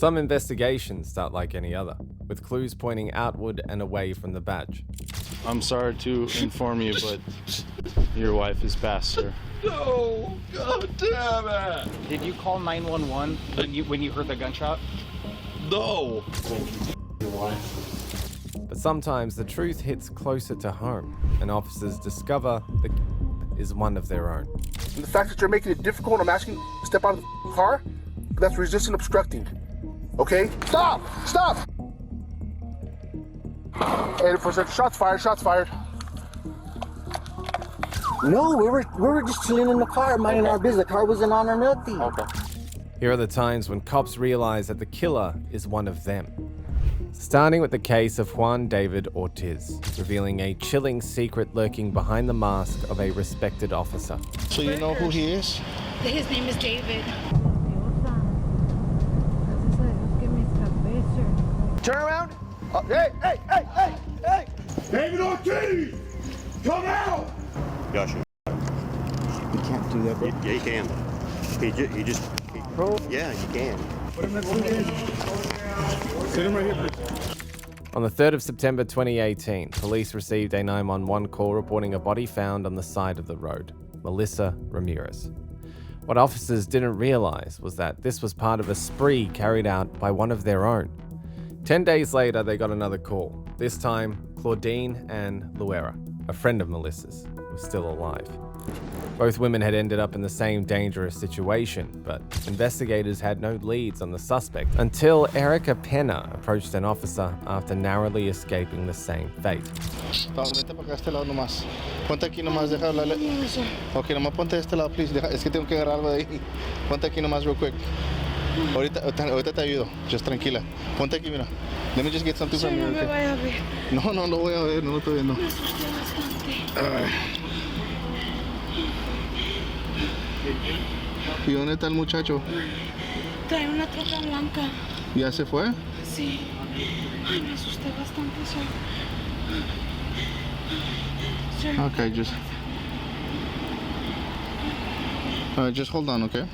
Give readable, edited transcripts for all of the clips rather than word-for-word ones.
Some investigations start like any other, with clues pointing outward and away from the badge. I'm sorry to inform you, but your wife is passed, sir. No! God damn it! Did you call 911 when you heard the gunshot? No! Your wife. But sometimes the truth hits closer to home, and officers discover the is one of their own. And the fact that you're making it difficult, I'm asking you to step out of the car, that's resisting obstructing. Okay? Stop! Stop! And for shots fired, shots fired. No, we were just chilling in the car, minding our business. The car wasn't on or nothing. Okay. Here are the times when cops realize that the killer is one of them. Starting with the case of Juan David Ortiz, revealing a chilling secret lurking behind the mask of a respected officer. So you know who he is? His name is David. Turn around. Hey, hey, hey, hey, hey! David Ortiz! Come out! Joshua. You can't do that, bro. Yeah, you can. He just. Yeah, you can. Sit him right here, please. On the 3rd of September 2018, police received a 911 call reporting a body found on the side of the road, Melissa Ramirez. What officers didn't realize was that this was part of a spree carried out by one of their own. 10 days later, they got another call. This time, Claudine and Luera, a friend of Melissa's, was still alive. Both women had ended up in the same dangerous situation, but investigators had no leads on the suspect until Erica Pena approached an officer after narrowly escaping the same fate. Vente para acá, este lado nomás. Ponte aquí nomás, deja hablarle. Ok, nomás ponte de este lado, please. Es que tengo que agarrar algo de ahí. Ponte aquí nomás, real quick. Ahorita te ayudo. Just tranquila. Ponte aquí, mira. Let me just get something from you. No me vaya a ver. No, no lo voy a ver, no lo estoy viendo. Me asusté bastante. ¿Y dónde está el muchacho? Trae una troca blanca. ¿Ya se fue? Sí. Ay, me asusté bastante, sir. Okay, just hold on, okay?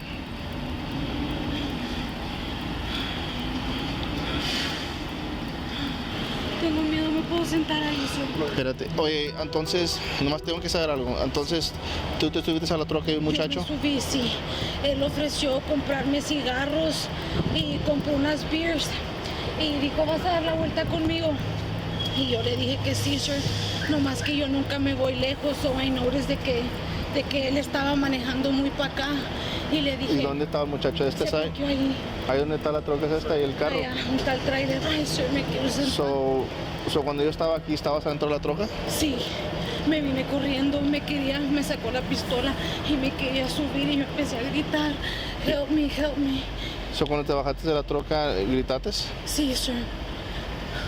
Tengo miedo, me puedo sentar ahí, sir. Espérate. Oye, entonces, nomás tengo que saber algo. Entonces, ¿tú te subiste a la troca de un muchacho? Yo me subí, sí. Él ofreció comprarme cigarros y compró unas beers. Y dijo, ¿vas a dar la vuelta conmigo? Y yo le dije que sí, sir. Nomás que yo nunca me voy lejos, so I noticed de que él estaba manejando muy para acá. Y le dije... ¿Y dónde estaba el muchacho de este se side? parqueó ahí. Ahí donde está la troca es esta y el carro. Allá, un tal trailer. Ay, sir, me quiero sentar. So cuando yo estaba aquí, ¿estabas adentro de la troca? Sí, me vine corriendo, me sacó la pistola y me quería subir y me empecé a gritar, help me, help me. So cuando te bajaste de la troca, ¿gritaste? Sí, sir.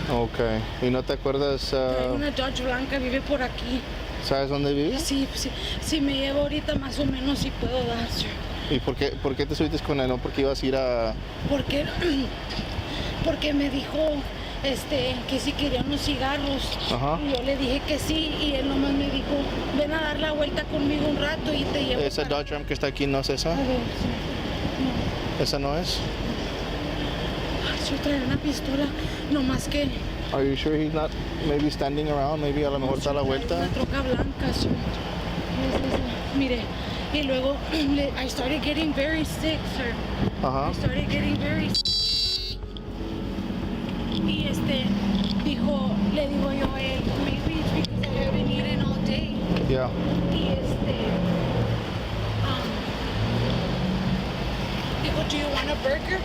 Okay. ¿Y no te acuerdas? Hay una Dodge blanca, vive por aquí. ¿Sabes dónde vive? Sí, sí, si me llevo ahorita más o menos sí puedo dar, sir. ¿Y por qué te subiste con él? ¿No? Porque ibas a ir a... Porque me dijo que si quería unos cigarros. Ajá. Y yo le dije que sí y él nomás me dijo, ven a dar la vuelta conmigo un rato y te llevo. ¿Esa Dodge Ram que está aquí no es esa? A ver, sir. No. ¿Esa no es? Yo traía una pistola, no más que... Are you sure he's not maybe standing around? Maybe a lo mejor está a la vuelta. Una troca blanca, sir. Mire, y luego I started getting very sick, sir. Ajá. I started getting very sick. Y le digo yo a él, maybe it's because I haven't eaten all day. Yeah. Y dijo, do you want a burger?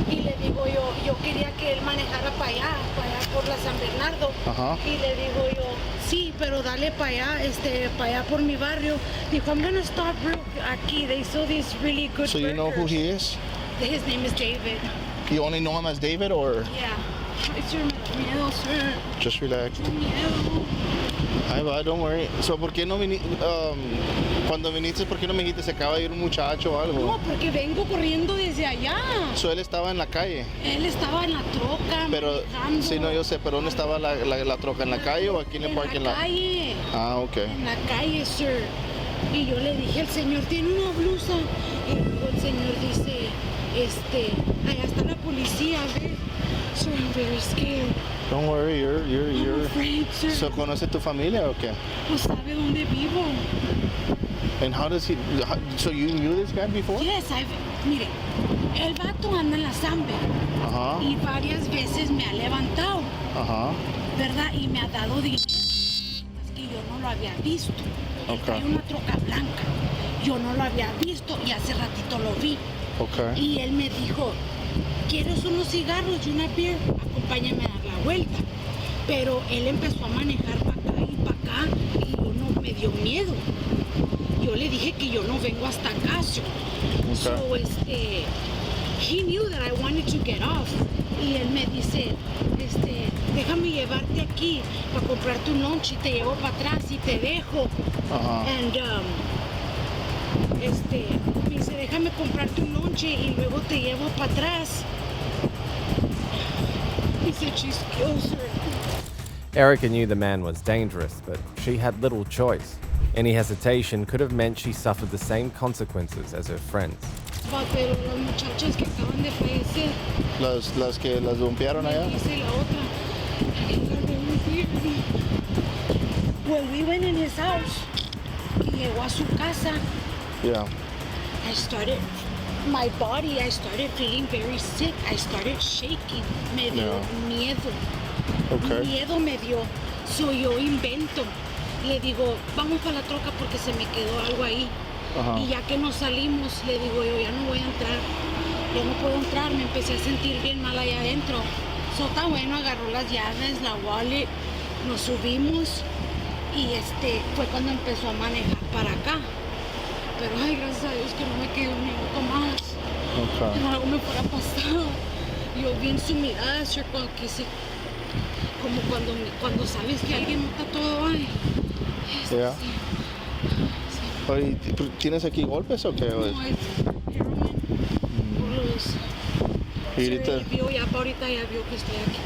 Y le digo yo quería que él manejara para allá por la San Bernardo. Ajá. Y le digo yo, sí, pero dale para allá por mi barrio. Dijo, I'm gonna stop real aquí. They saw these really good So you know who he is? His name is David. You only know him as David or? Yeah. It's your miedo, sir. Just relax. Miedo. Ahí va, don't worry. So, ¿por qué no viniste? Cuando viniste, ¿por qué no me dijiste se acaba de ir un muchacho o algo? No, porque vengo corriendo desde allá. So, él estaba en la calle. Él estaba en la troca. Pero, manejando. sí, no, yo sé, pero ¿dónde estaba la troca? ¿En la calle o aquí en el parking lot? En la calle. Ah, ok. En la calle, sir. Y yo le dije, el señor tiene una blusa. Y luego el señor dice, allá está la policía, very scared. Don't worry, I'm you're. afraid, sir. So, ¿conoce tu familia o qué? Pues sabe dónde vivo. And how does he? So you knew this guy before? Yes, mire, el vato anda en la Zambe Ajá, y varias veces me ha levantado, ajá. ¿verdad? Y me ha dado dinero. Es que yo no lo había visto. Él Ok. trae una troca blanca. Yo no lo había visto y hace ratito lo vi. Okay. Y él me dijo, ¿quieres unos cigarros y una beer? Acompáñame a dar la vuelta. Pero él empezó a manejar para acá y para acá y yo no me dio miedo. Yo le dije que yo no vengo hasta acá. So, he knew that I wanted to get off. Y él me dice, déjame llevarte aquí para comprarte un lunch y te llevo para atrás y te dejo. Ajá. And, me dice, déjame comprarte un lonche y luego te llevo para atrás. He said she's closer. Erica knew the man was dangerous, but she had little choice. Any hesitation could have meant she suffered the same consequences as her friends. Pero las muchachas que acaban de fallecer, Las que las bombearon allá. dice la otra, I got very weird. Well, we went in his house y llegó a su casa. Yeah. I started feeling very sick. I started shaking. Me dio miedo. Okay. Miedo me dio. So yo invento. Le digo, vamos para la troca porque se me quedó algo ahí. Ajá. Y ya que nos salimos, le digo yo, ya no voy a entrar. Ya no puedo entrar. Me empecé a sentir bien mal allá adentro. So está bueno, agarró las llaves, la wallet, nos subimos y fue cuando empezó a manejar para acá. Pero ay, gracias a Dios que no me quedé un minuto más. Okay. Que algo me fuera pasado. Yo vi en su mirada, sir, que se, como cuando sabes que alguien mata todo, ay. Yeah. Oye, ¿tienes aquí golpes o qué? No, es heroin. Por los... Y Sir, ahorita él vio, ya ahorita ya vio que estoy aquí.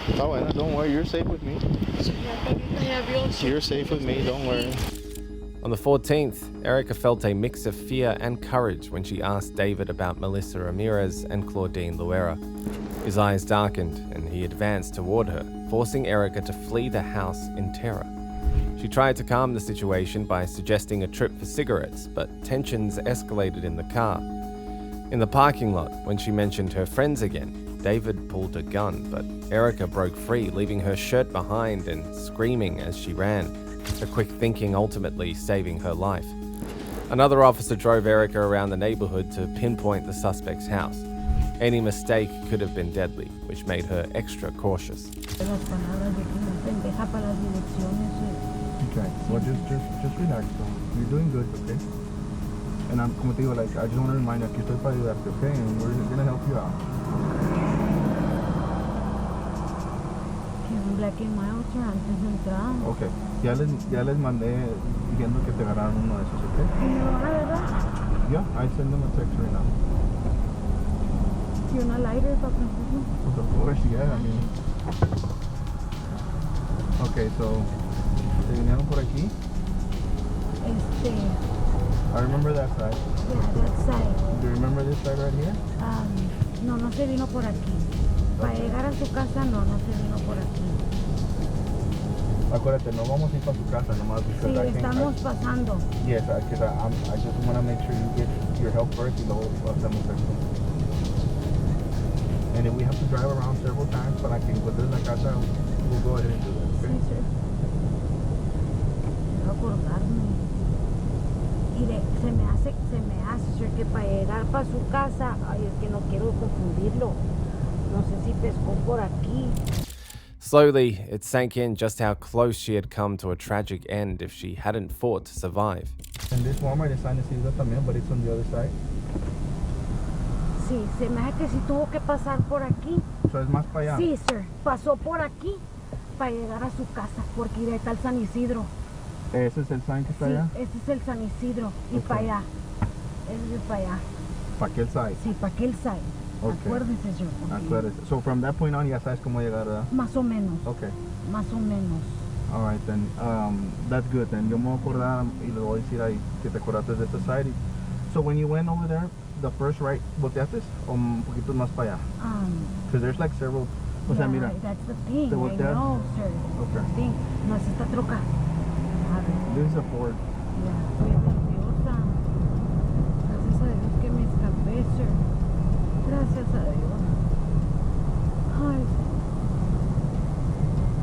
está bueno. Don't worry, you're safe with me. Sir, ya ahorita ya vio. Sir. You're safe with me. Don't worry. On the 14th, Erica felt a mix of fear and courage when she asked David about Melissa Ramirez and Claudine Luera. His eyes darkened and he advanced toward her, forcing Erica to flee the house in terror. She tried to calm the situation by suggesting a trip for cigarettes, but tensions escalated in the car. In the parking lot, when she mentioned her friends again, David pulled a gun, but Erica broke free, leaving her shirt behind and screaming as she ran, her quick thinking ultimately saving her life. Another officer drove Erica around the neighborhood to pinpoint the suspect's house. Any mistake could have been deadly, which made her extra cautious. Okay, well just relax, though. You're doing good, okay? And I'm, como te digo, like, I just want to remind you, aquí estoy para ayudarte, okay? And we're gonna help you out. Black and mild, sir, antes de entrar. Okay, ya les mandé diciendo que te agarraron uno de esos, okay? ¿Y me lo van a agarrar? Yeah, I send them a text right now. ¿Y una lighter para prender? Pues of course, yeah, I mean. Okay, so, ¿te vinieron por aquí? I remember that side. Yeah, that side. Do you remember this side right here? No se vino por aquí. Para llegar a su casa, no se vino por aquí. Acuérdate, no vamos a ir para tu casa nomás. Sí, estamos pasando. Yes, because I just want to make sure you get your help first y luego hacemos esto. And if we have to drive around several times para que encuentres la casa, we'll go ahead and do that, okay? Sí, sir. Quiero acordarme. Mire, se me hace, sir, que para llegar para su casa, ay, es que no quiero confundirlo. No sé si pescó por aquí. Slowly, it sank in just how close she had come to a tragic end if she hadn't fought to survive. And this Walmart is San Isidro también, but it's on the other side. Sí, se me hace que sí tuvo que pasar por aquí. So es más para allá. Sí, sir. Pasó por aquí para llegar a su casa, porque ahí está el San Isidro. ¿Ese es el sign que está allá? Sí, ese es el San Isidro. Y Okay. para allá. Ese es para allá. ¿Para aquel side? Sí, para aquel side. Okay. Acuérdese, sir. porque Acuérdese. So from that point on ya sabes cómo llegar, ¿verdad? Más o menos. Okay. Más o menos. All right, then. That's good, then. Yo me voy a acordar y le voy a decir ahí que te acordaste de esta side. So when you went over there, the first right, ¿volteaste? O un poquito más para allá? Because there's like several, O sea, mira. That's the thing. Te I volteas. know, sir. Okay. The thing. No es esta troca. A ver. This is a Ford. Ya, estoy nerviosa. Gracias a Dios que me escapé, sir. Gracias a Dios. Ay,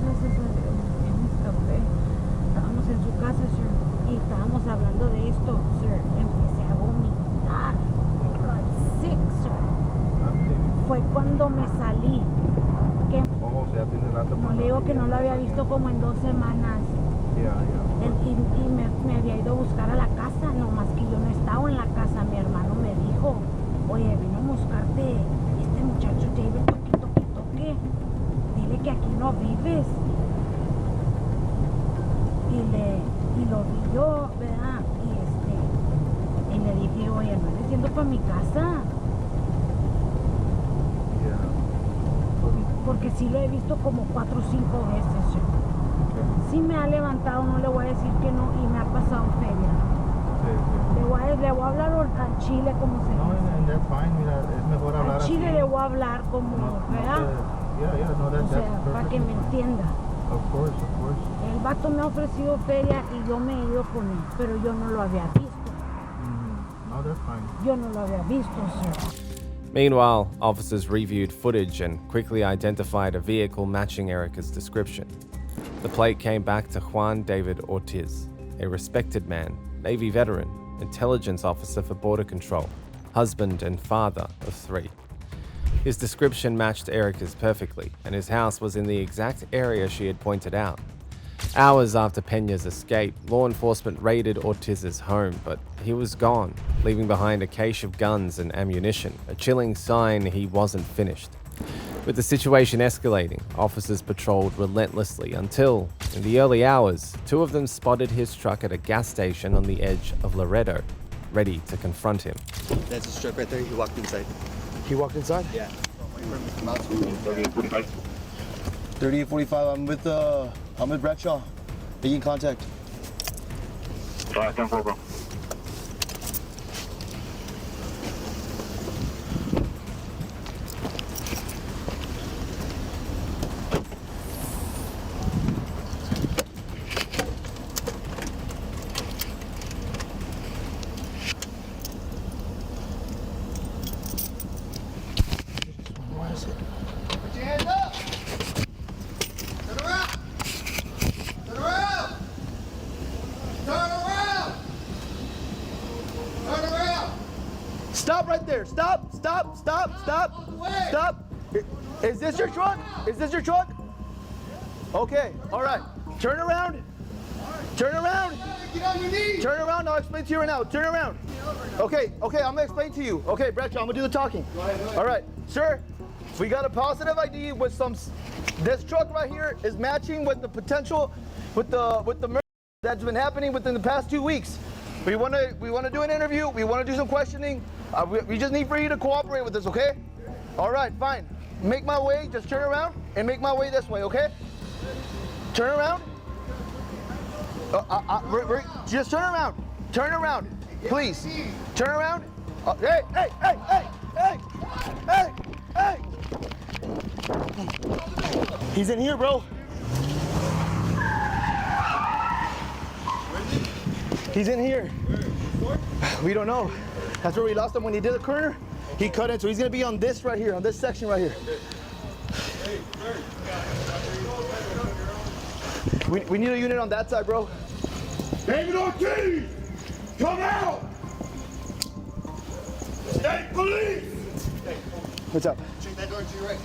gracias a Dios que me escapé. Estábamos en su casa, sir, y estábamos hablando de esto, sir. Empecé a vomitar. Like sick, sir. Fue cuando me salí. Que Oh, o sea, tiene rato. no le digo que no lo había visto como en 2 semanas. Ya. Y me había ido a buscar a la casa, nomás que yo no estaba en la casa. Mi hermano me dijo, oye, vino a buscarte este muchacho David, toque. Dile que aquí no vives. Y lo vi yo, ¿verdad? Y le dije, oye, no estoy yendo para mi casa. Porque sí lo he visto como 4 o 5 veces. Sí me ha levantado, no le voy a decir que no, y me ha pasado feria. Le voy a hablar al chile como se No, dice. and that's fine, mira, es mejor hablar Al chile así. le voy a hablar como, ¿verdad? No, O sea, para que me entienda. Of course. El vato me ha ofrecido feria y yo me he ido con él, pero yo no lo había visto. No, that's fine. Yo no lo había visto, sir. Meanwhile, officers reviewed footage and quickly identified a vehicle matching Erica's description. The plate came back to Juan David Ortiz, a respected man, Navy veteran, intelligence officer for Border Control, husband and father of 3. His description matched Erica's perfectly, and his house was in the exact area she had pointed out. Hours after Peña's escape, law enforcement raided Ortiz's home, but he was gone, leaving behind a cache of guns and ammunition, a chilling sign he wasn't finished. With the situation escalating, officers patrolled relentlessly until, in the early hours, 2 of them spotted his truck at a gas station on the edge of Laredo, ready to confront him. That's his truck right there. He walked inside. He walked inside? Yeah. 3845. I'm with Bradshaw. Are you in contact? Stop right there. Stop. Is this your truck? Okay, all right. Turn around. Get on your knees. Turn around, I'll explain to you right now. Turn around. Okay, I'm gonna explain to you. Okay, Bradshaw, I'm gonna do the talking. All right, sir, we got a positive ID with this truck right here is matching with the potential, with the murder that's been happening within the past 2 weeks. We wanna do an interview, we wanna do some questioning. We just need for you to cooperate with us, okay? All right, fine. Make my way, just turn around and make my way this way, okay? Turn around. Just turn around, please. Turn around. Hey! He's in here, bro. He's in here. We don't know. That's where we lost him when he did the corner. He cut in, so he's gonna be on this right here, on this section right here. We need a unit on that side, bro. David Ortiz, come out! State police! What's up? Check that door to your right.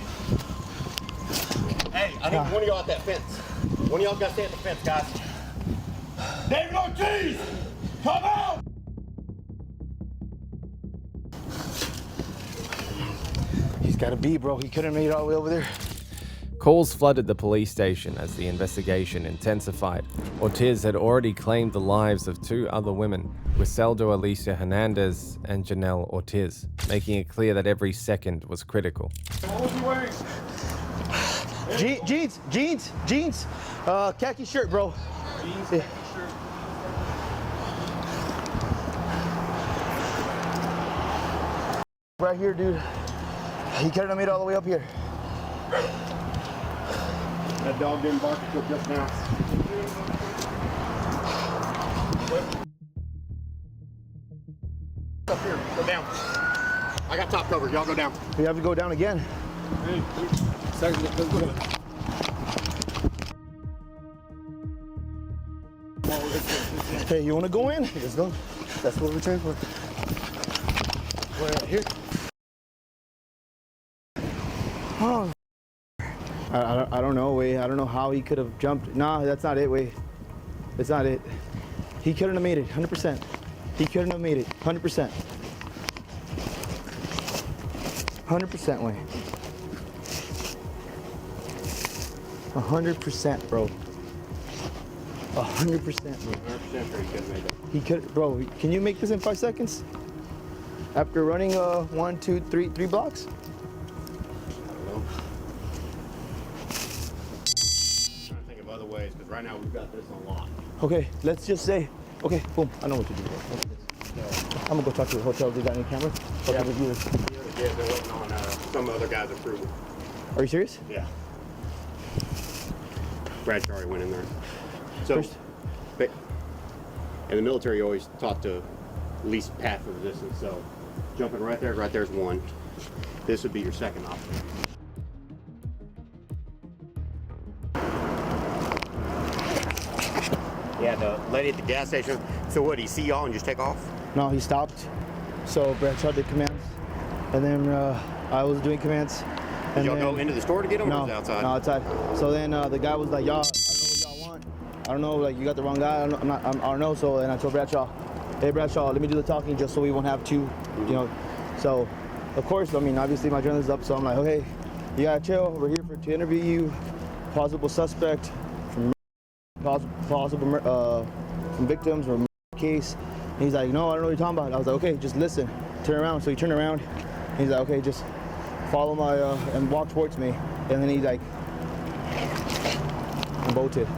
Hey, I need one of y'all at that fence. One of y'all got to stay at the fence, guys. David Ortiz, come out! He's gotta be, bro. He couldn't have made it all the way over there. Calls flooded the police station as the investigation intensified. Ortiz had already claimed the lives of 2 other women, Griselda Alicia Hernandez and Janelle Ortiz, making it clear that every second was critical. What was you wearing? Jeans. Khaki shirt, bro. Jeans, Yeah. khaki shirt. Right here, dude. He couldn't have made it all the way up here. That dog didn't bark until just now. Up here, go down. I got top cover, y'all go down. We have to go down again. Hey, you want to go in? Let's go. That's what we're trying for. We're right here. Oh. I don't know, Wade. I don't know how he could have jumped. Nah, that's not it, Wade. It's not it. He couldn't have made it, 100%. He couldn't have made it, 100%. 100%, Wade. 100%, bro. 100%, bro. 100% sure he could have made it. He could, bro. Can you make this in 5 seconds? After running 1, 2, 3 blocks? I don't know. I'm trying to think of other ways, because right now we've got this on lock. Okay, let's just say, okay, boom, I know what to do. I'm gonna go talk to the hotel. They got any cameras? Yeah, they're waiting on some other guy's approval. Are you serious? Yeah. Brad already went in there. So, in the military, you always taught to least path of the distance. So, jumping right there's one. This would be your second option. Yeah, the lady at the gas station. So what, he see y'all and just take off? No, he stopped. So Bradshaw did commands, and then I was doing commands. Did y'all go into the store to get him, or was it outside? No, outside. So then the guy was like, y'all, I don't know, like, you got the wrong guy. I don't know. So then I told Bradshaw, hey, Bradshaw, let me do the talking just so we won't have two, you know. So, of course, I mean, obviously my adrenaline's up. So I'm like, okay, you gotta chill. We're here to interview you. Possible suspect from from victims or case. And he's like, no, I don't know what you're talking about. I was like, okay, just listen. Turn around. So he turned around. He's like, okay, just follow my and walk towards me. And then he's like, I'm bolted.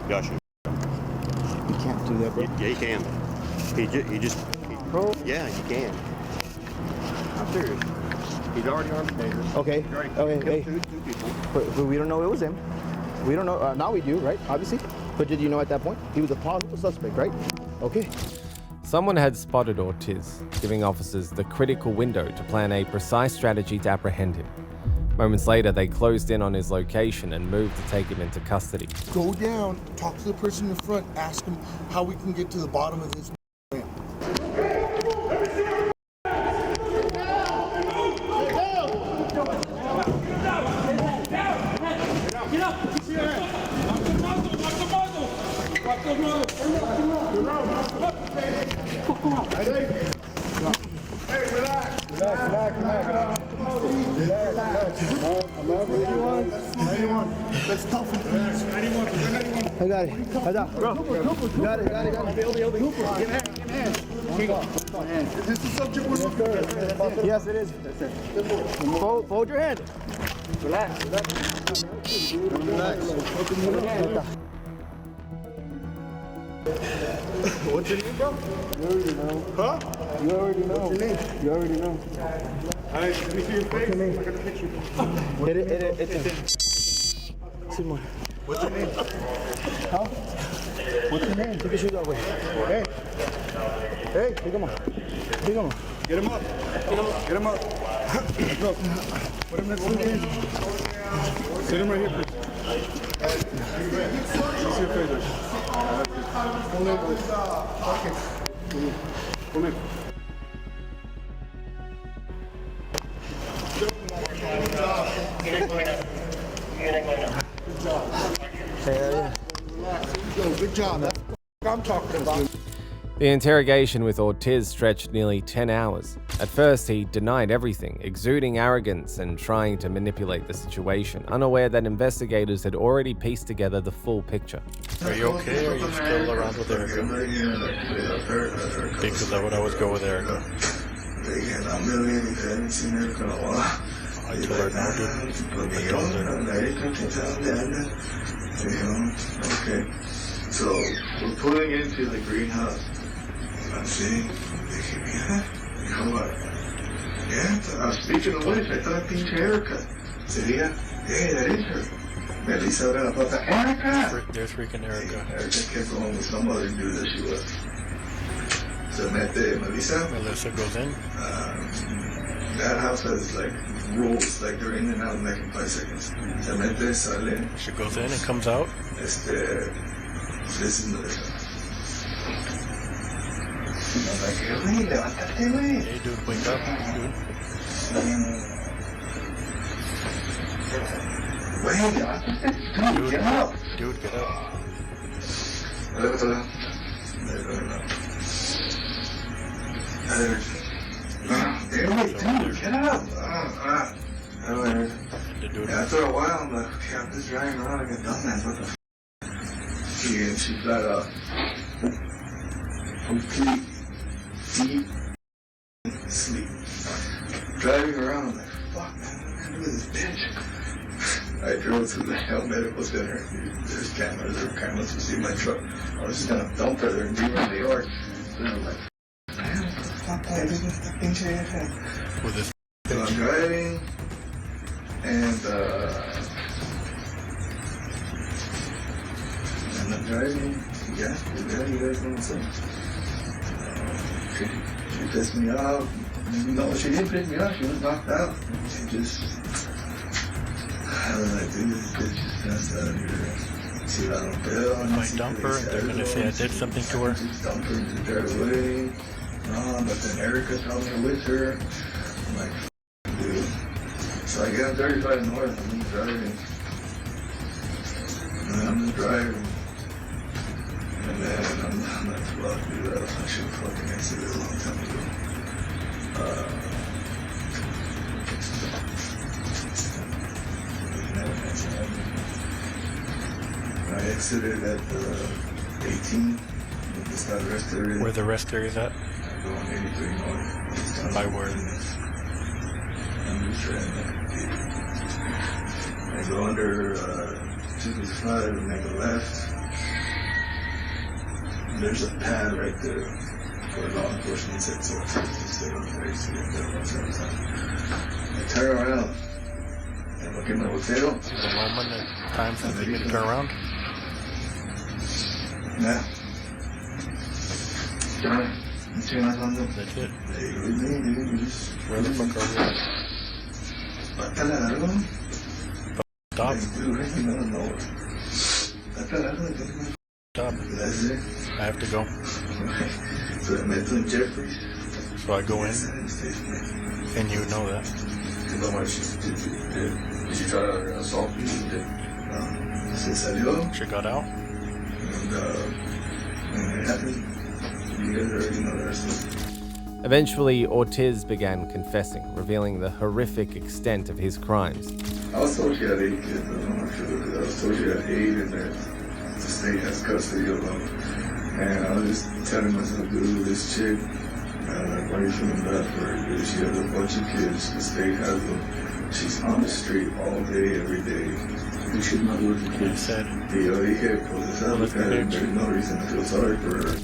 Gotcha. You can't do that, bro. Yeah, you can. Yeah, you can. I'm serious. He's already armed and dangerous. Okay. Okay. Hey. Two people. But we don't know it was him. We don't know. Now we do, right? Obviously. But did you know at that point he was a possible suspect, right? Okay. Someone had spotted Ortiz, giving officers the critical window to plan a precise strategy to apprehend him. Moments later, they closed in on his location and moved to take him into custody. Go down, talk to the person in front, ask him how we can get to the bottom of this. Let's talk for this. I got it. I got it. Bro. Got it. Give me hand. Is this the subject we're looking at? Yes, it is. Fold your hand. Relax. What's your name, bro? You already know. Huh? You already know. What's your name? You already know. All right, let me see your face. What's your name? I got a picture. Simon. What's your name? Huh? What's your name? Take your shoes off. Hey. Hey. Pick him up. Get him up. Get him up. Look. Put him next to me. Sit him right here, please. Let's see your face. Hold on, please. Okay. Come in. Good job. That's what I'm talking about. The interrogation with Ortiz stretched nearly 10 hours. At first, he denied everything, exuding arrogance and trying to manipulate the situation, unaware that investigators had already pieced together the full picture. Are you okay? Or are you still around with Erica? Because I would always go with Erica. I told her no, dude. I told her. Okay, so we're pulling into the greenhouse. Así, dije, mira, dijo, yeah, I'm speaking English. I thought pinche Erica. Sería, hey, that is her. Melissa abre la puerta, Erica! They're freaking Erica. Erica kept going with some other dude that she was. Se mete Melissa. Melissa goes in. That house has like rules, like they're in and out like in 5 seconds. Se mete, sale. She goes in and comes out. This is Melissa. I'm like, güey, levántate, güey. Hey, dude, wake up, dude. Güey, levántate. Dude, get up. Dude, get up. Levántala. Dude, get up. After a while, I'm like, okay, I'm just driving around like a dumbass. What the f? And she flat out. Complete deep sleep. Driving around, I'm like, fuck, man, what can I do with this bitch? I drove to the Health Medical Center. There's cameras to see my truck. I was just gonna dump her there and leave her in the yard. Then I'm like, man, what the fuck do I do with that pinche vieja? With this. So I'm driving, and I'm driving. Yeah, you guys know what's up. She pissed me off. No, she didn't piss me off. She was knocked out. She just, I was like, dude, this bitch is messed out here. See, I don't feel. My dumper, and they're gonna say I did something to her. Just dump her and just drive away. No, but then Erica's coming with her. I'm like, dude. So I get on 35 North. I'm just driving. And I'm just driving. And then I'm like, fuck, dude, I should have fucking exited a long time ago. I exited at the 18. It's not the rest area. Where the rest area is at? I go on 83 North. By where? I'm just trying I go under 255 and make a left. There's a pad right there for law enforcement said so I just stay on the race I turn around and look in the hotel. Is the moment and time for me to turn around? Yeah. Done. That's it. Where the fuck are we at? Stop. Stop. That's it. I have to go. So I met them Jeffries. So I go in. And you know that. Did she try to assault you? Se salió. She got out. And it happened. You guys already know the rest of it. Eventually, Ortiz began confessing, revealing the horrific extent of his crimes. I was told she had 8 kids. I'm not sure. I was told she had 8 and that the state has custody of them. And I was just telling myself, dude, this chick, why are you feeling bad for her? Dude, she has a bunch of kids. The state has them. She's on the street all day, every day. You should not work with kids. There's no reason to feel sorry for her.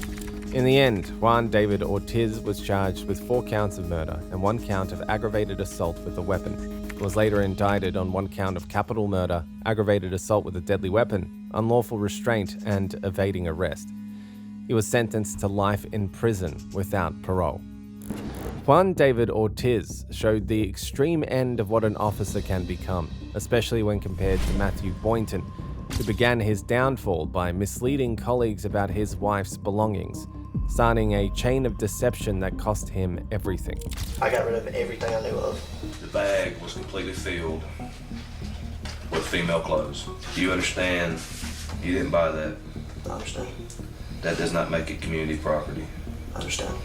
In the end, Juan David Ortiz was charged with 4 counts of murder and 1 count of aggravated assault with a weapon. He was later indicted on 1 count of capital murder, aggravated assault with a deadly weapon, unlawful restraint, and evading arrest. He was sentenced to life in prison without parole. Juan David Ortiz showed the extreme end of what an officer can become, especially when compared to Matthew Boynton, who began his downfall by misleading colleagues about his wife's belongings, starting a chain of deception that cost him everything. I got rid of everything I knew of. The bag was completely filled with female clothes. Do you understand? You didn't buy that. I understand. That does not make it community property. I understand.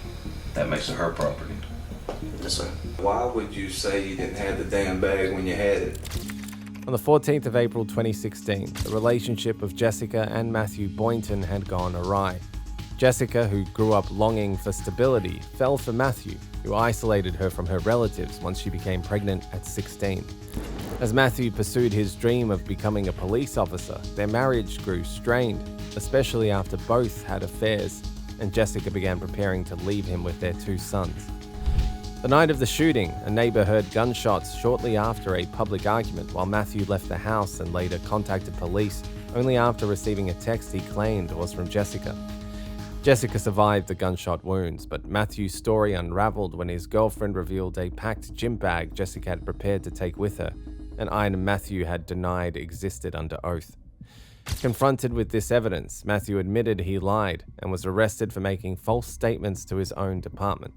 That makes it her property. Yes, sir. Why would you say you didn't have the damn bag when you had it? On the 14th of April 2016, the relationship of Jessica and Matthew Boynton had gone awry. Jessica, who grew up longing for stability, fell for Matthew, who isolated her from her relatives once she became pregnant at 16. As Matthew pursued his dream of becoming a police officer, their marriage grew strained, especially after both had affairs, and Jessica began preparing to leave him with their 2 sons. The night of the shooting, a neighbor heard gunshots shortly after a public argument while Matthew left the house and later contacted police only after receiving a text he claimed was from Jessica. Jessica survived the gunshot wounds, but Matthew's story unraveled when his girlfriend revealed a packed gym bag Jessica had prepared to take with her, an item Matthew had denied existed under oath. Confronted with this evidence, Matthew admitted he lied and was arrested for making false statements to his own department.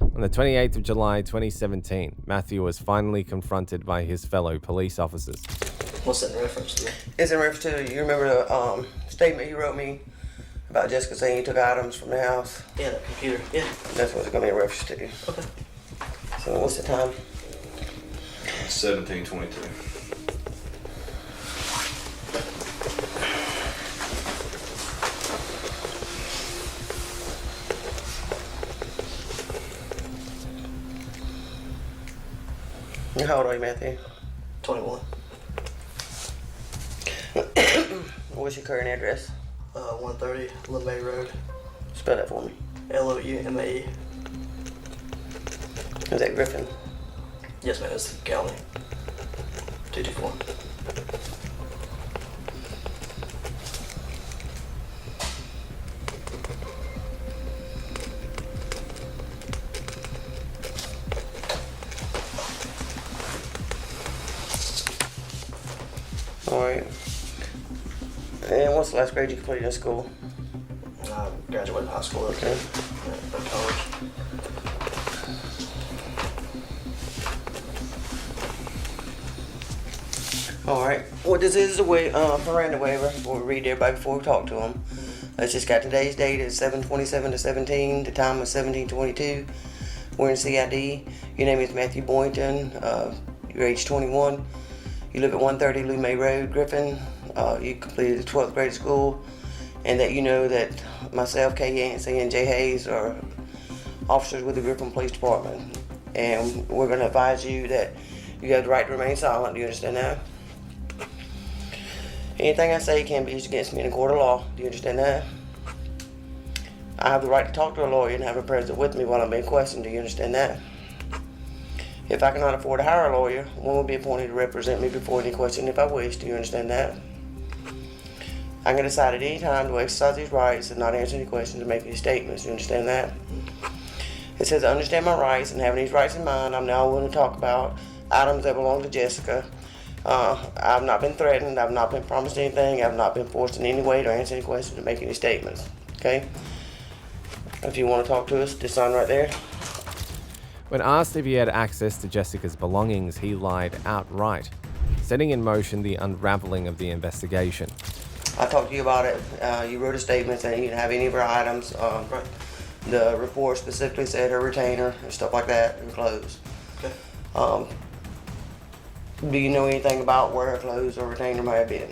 On the 28th of July 2017, Matthew was finally confronted by his fellow police officers. What's it in reference to? It's in reference to, you remember the statement you wrote me about Jessica saying you took items from the house? Yeah, the computer, yeah. That's what it's going to be in reference to. Okay. So what's the time? 17:22. How old are you, Matthew? 21. What's your current address? 130 LeMay Road. Spell that for me. Loumae. Is that Griffin? Yes, ma'am. It's the county. 224. Alright. And what's the last grade you completed in school? I graduated high school. Okay. At college. Alright. What this is a Miranda waiver. We'll read everybody before we talk to them. Let's just got today's date at 7/27 to 17. The time was 17:22. We're in CID. Your name is Matthew Boynton. You're age 21. You live at 130 LeMay Road, Griffin. You completed the 12th grade school, and that you know that myself, Kay Yancey, and Jay Hayes are officers with the Griffin Police Department. And we're going to advise you that you have the right to remain silent. Do you understand that? Anything I say can be used against me in a court of law. Do you understand that? I have the right to talk to a lawyer and have a present with me while I'm being questioned. Do you understand that? If I cannot afford to hire a lawyer, one will be appointed to represent me before any question if I wish. Do you understand that? I can decide at any time to exercise these rights and not answer any questions or make any statements. Do you understand that? It says I understand my rights, and having these rights in mind, I'm now willing to talk about items that belong to Jessica. I've not been threatened. I've not been promised anything. I've not been forced in any way to answer any questions or make any statements. Okay? If you want to talk to us, just sign right there. When asked if he had access to Jessica's belongings, he lied outright, setting in motion the unraveling of the investigation. I talked to you about it. You wrote a statement saying you didn't have any of her items. The report specifically said her retainer and stuff like that, and clothes. Okay. Do you know anything about where her clothes or retainer might have been?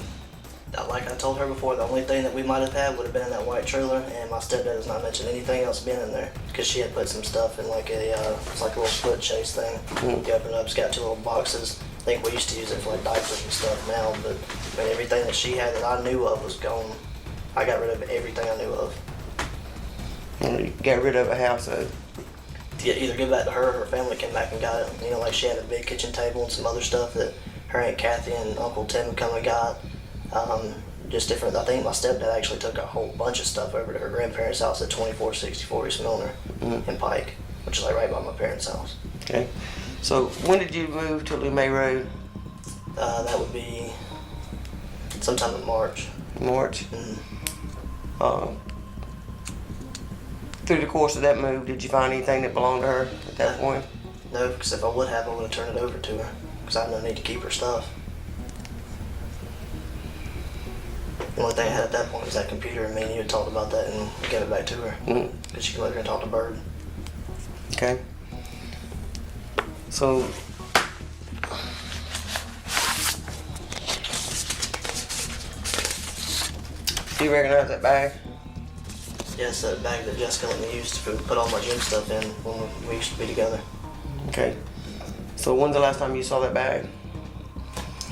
Like I told her before, the only thing that we might have had would have been in that white trailer, and my stepdad has not mentioned anything else being in there because she had put some stuff in like it's like a little split chase thing. You open it up, it's got 2 little boxes. I think we used to use it for like diapers and stuff now, but I mean, everything that she had that I knew of was gone. I got rid of everything I knew of. You got rid of a house Yeah, either give that to her or her family came back and got it. You know, like she had a big kitchen table and some other stuff that her Aunt Kathy and Uncle Tim had come and got. Just different. I think my stepdad actually took a whole bunch of stuff over to her grandparents' house at 2464 East Milner in Pike, which is like right by my parents' house. Okay. So when did you move to LeMay Road? That would be sometime in March. March? Through the course of that move, did you find anything that belonged to her at that point? No, because if I would have, I would have turned it over to her, because I had no need to keep her stuff. The only thing I had at that point was that computer, and me and you had talked about that and gave it back to her. Because she could later and talk to Bird. Okay. So, do you recognize that bag? Yes, that bag that Jessica let me use to put all my gym stuff in when we used to be together. Okay. So when's the last time you saw that bag?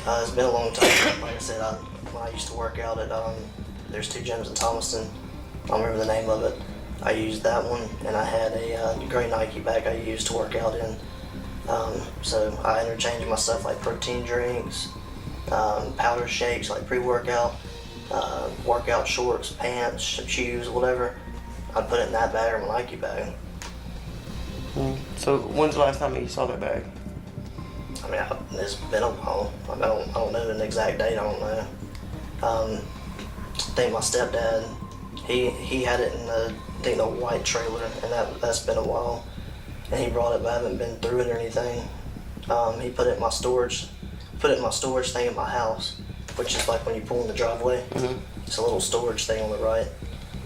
It's been a long time. Like I said, when I used to work out at, there's 2 gyms in Thomaston. I don't remember the name of it. I used that one, and I had a gray Nike bag I used to work out in. So I interchanged my stuff like protein drinks, powder shakes like pre-workout, workout shorts, pants, shoes, whatever. I put it in that bag or my Nike bag. So when's the last time you saw that bag? I mean, it's been a while. I don't know an exact date. I don't know. I think my stepdad, he had it in the white trailer, and that's been a while. And he brought it, but I haven't been through it or anything. He put it in my storage thing in my house, which is like when you pull in the driveway. It's a little storage thing on the right.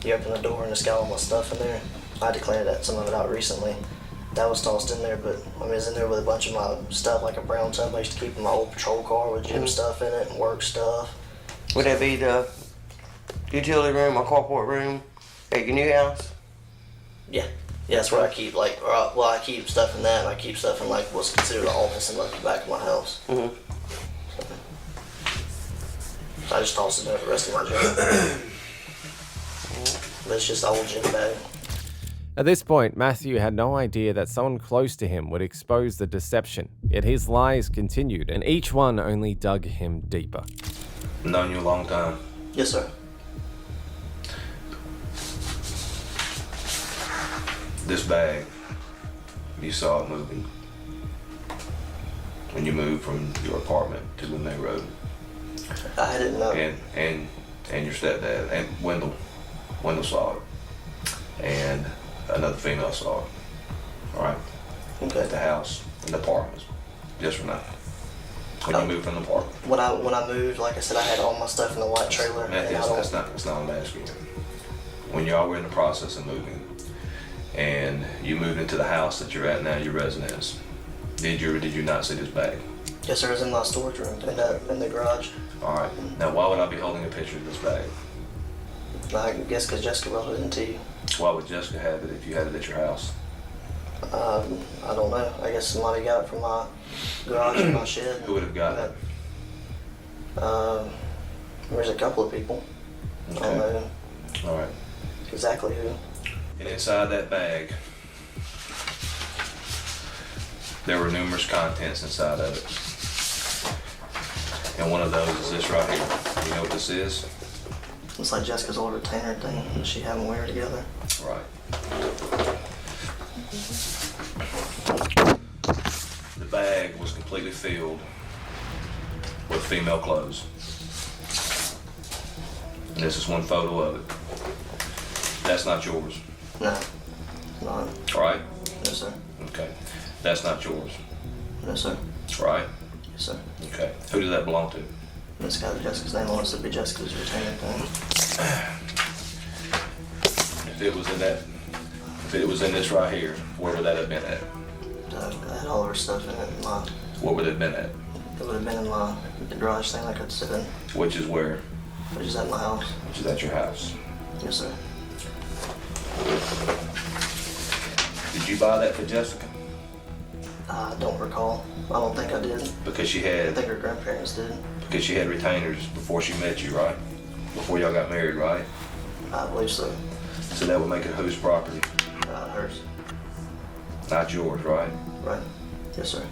You open the door and it's got all my stuff in there. I had to clean some of it out recently. That was tossed in there, but I mean, it's in there with a bunch of my stuff, like a brown tub I used to keep in my old patrol car with gym stuff in it and work stuff. Would that be the utility room or carport room at your new house? Yeah, that's where I keep I keep stuff in that, and I keep stuff in like what's considered an office in like the back of my house. So I just tossed it in there for the rest of my gym. But it's just an old gym bag. At this point, Matthew had no idea that someone close to him would expose the deception, yet his lies continued, and each one only dug him deeper. Known you a long time. Yes, sir. This bag, you saw it moving when you moved from your apartment to the main road. I didn't know. And your stepdad and Wendell saw it, and another female saw it. All right. Okay. At the house, in the apartments, yes or no? When you moved from the apartment. When I moved, like I said, I had all my stuff in the white trailer. Matthew, that's not what I'm asking you. When y'all were in the process of moving, and you moved into the house that you're at now, your residence, did you or did you not see this bag? Yes, sir. It was in my storage room in the garage. All right. Now, why would I be holding a picture of this bag? I guess because Jessica brought it into you. Why would Jessica have it if you had it at your house? I don't know. I guess somebody got it from my garage or my shed. Who would have got it? There's a couple of people. Okay. I don't know All right. exactly who. And inside that bag, there were numerous contents inside of it. And one of those is this right here. You know what this is? It's like Jessica's old retainer thing that she had when we were together. Right. The bag was completely filled with female clothes. And this is one photo of it. That's not yours. No, not. Right? No, sir. Okay. That's not yours. No, sir. Right? Yes, sir. Okay. Who does that belong to? It's got Jessica's name on it, so it'd be Jessica's retainer thing. If it was in this right here, where would that have been at? I had all of her stuff in it. Where would it have been at? It would have been in the garage thing like I'd said. Which is where? Which is at my house. Which is at your house. Yes, sir. Did you buy that for Jessica? I don't recall. I don't think I did. Because she I had think her grandparents did. because she had retainers before she met you, right? Before y'all got married, right? I believe so. So that would make it whose property? Hers. Not yours, right? Right. Yes, sir.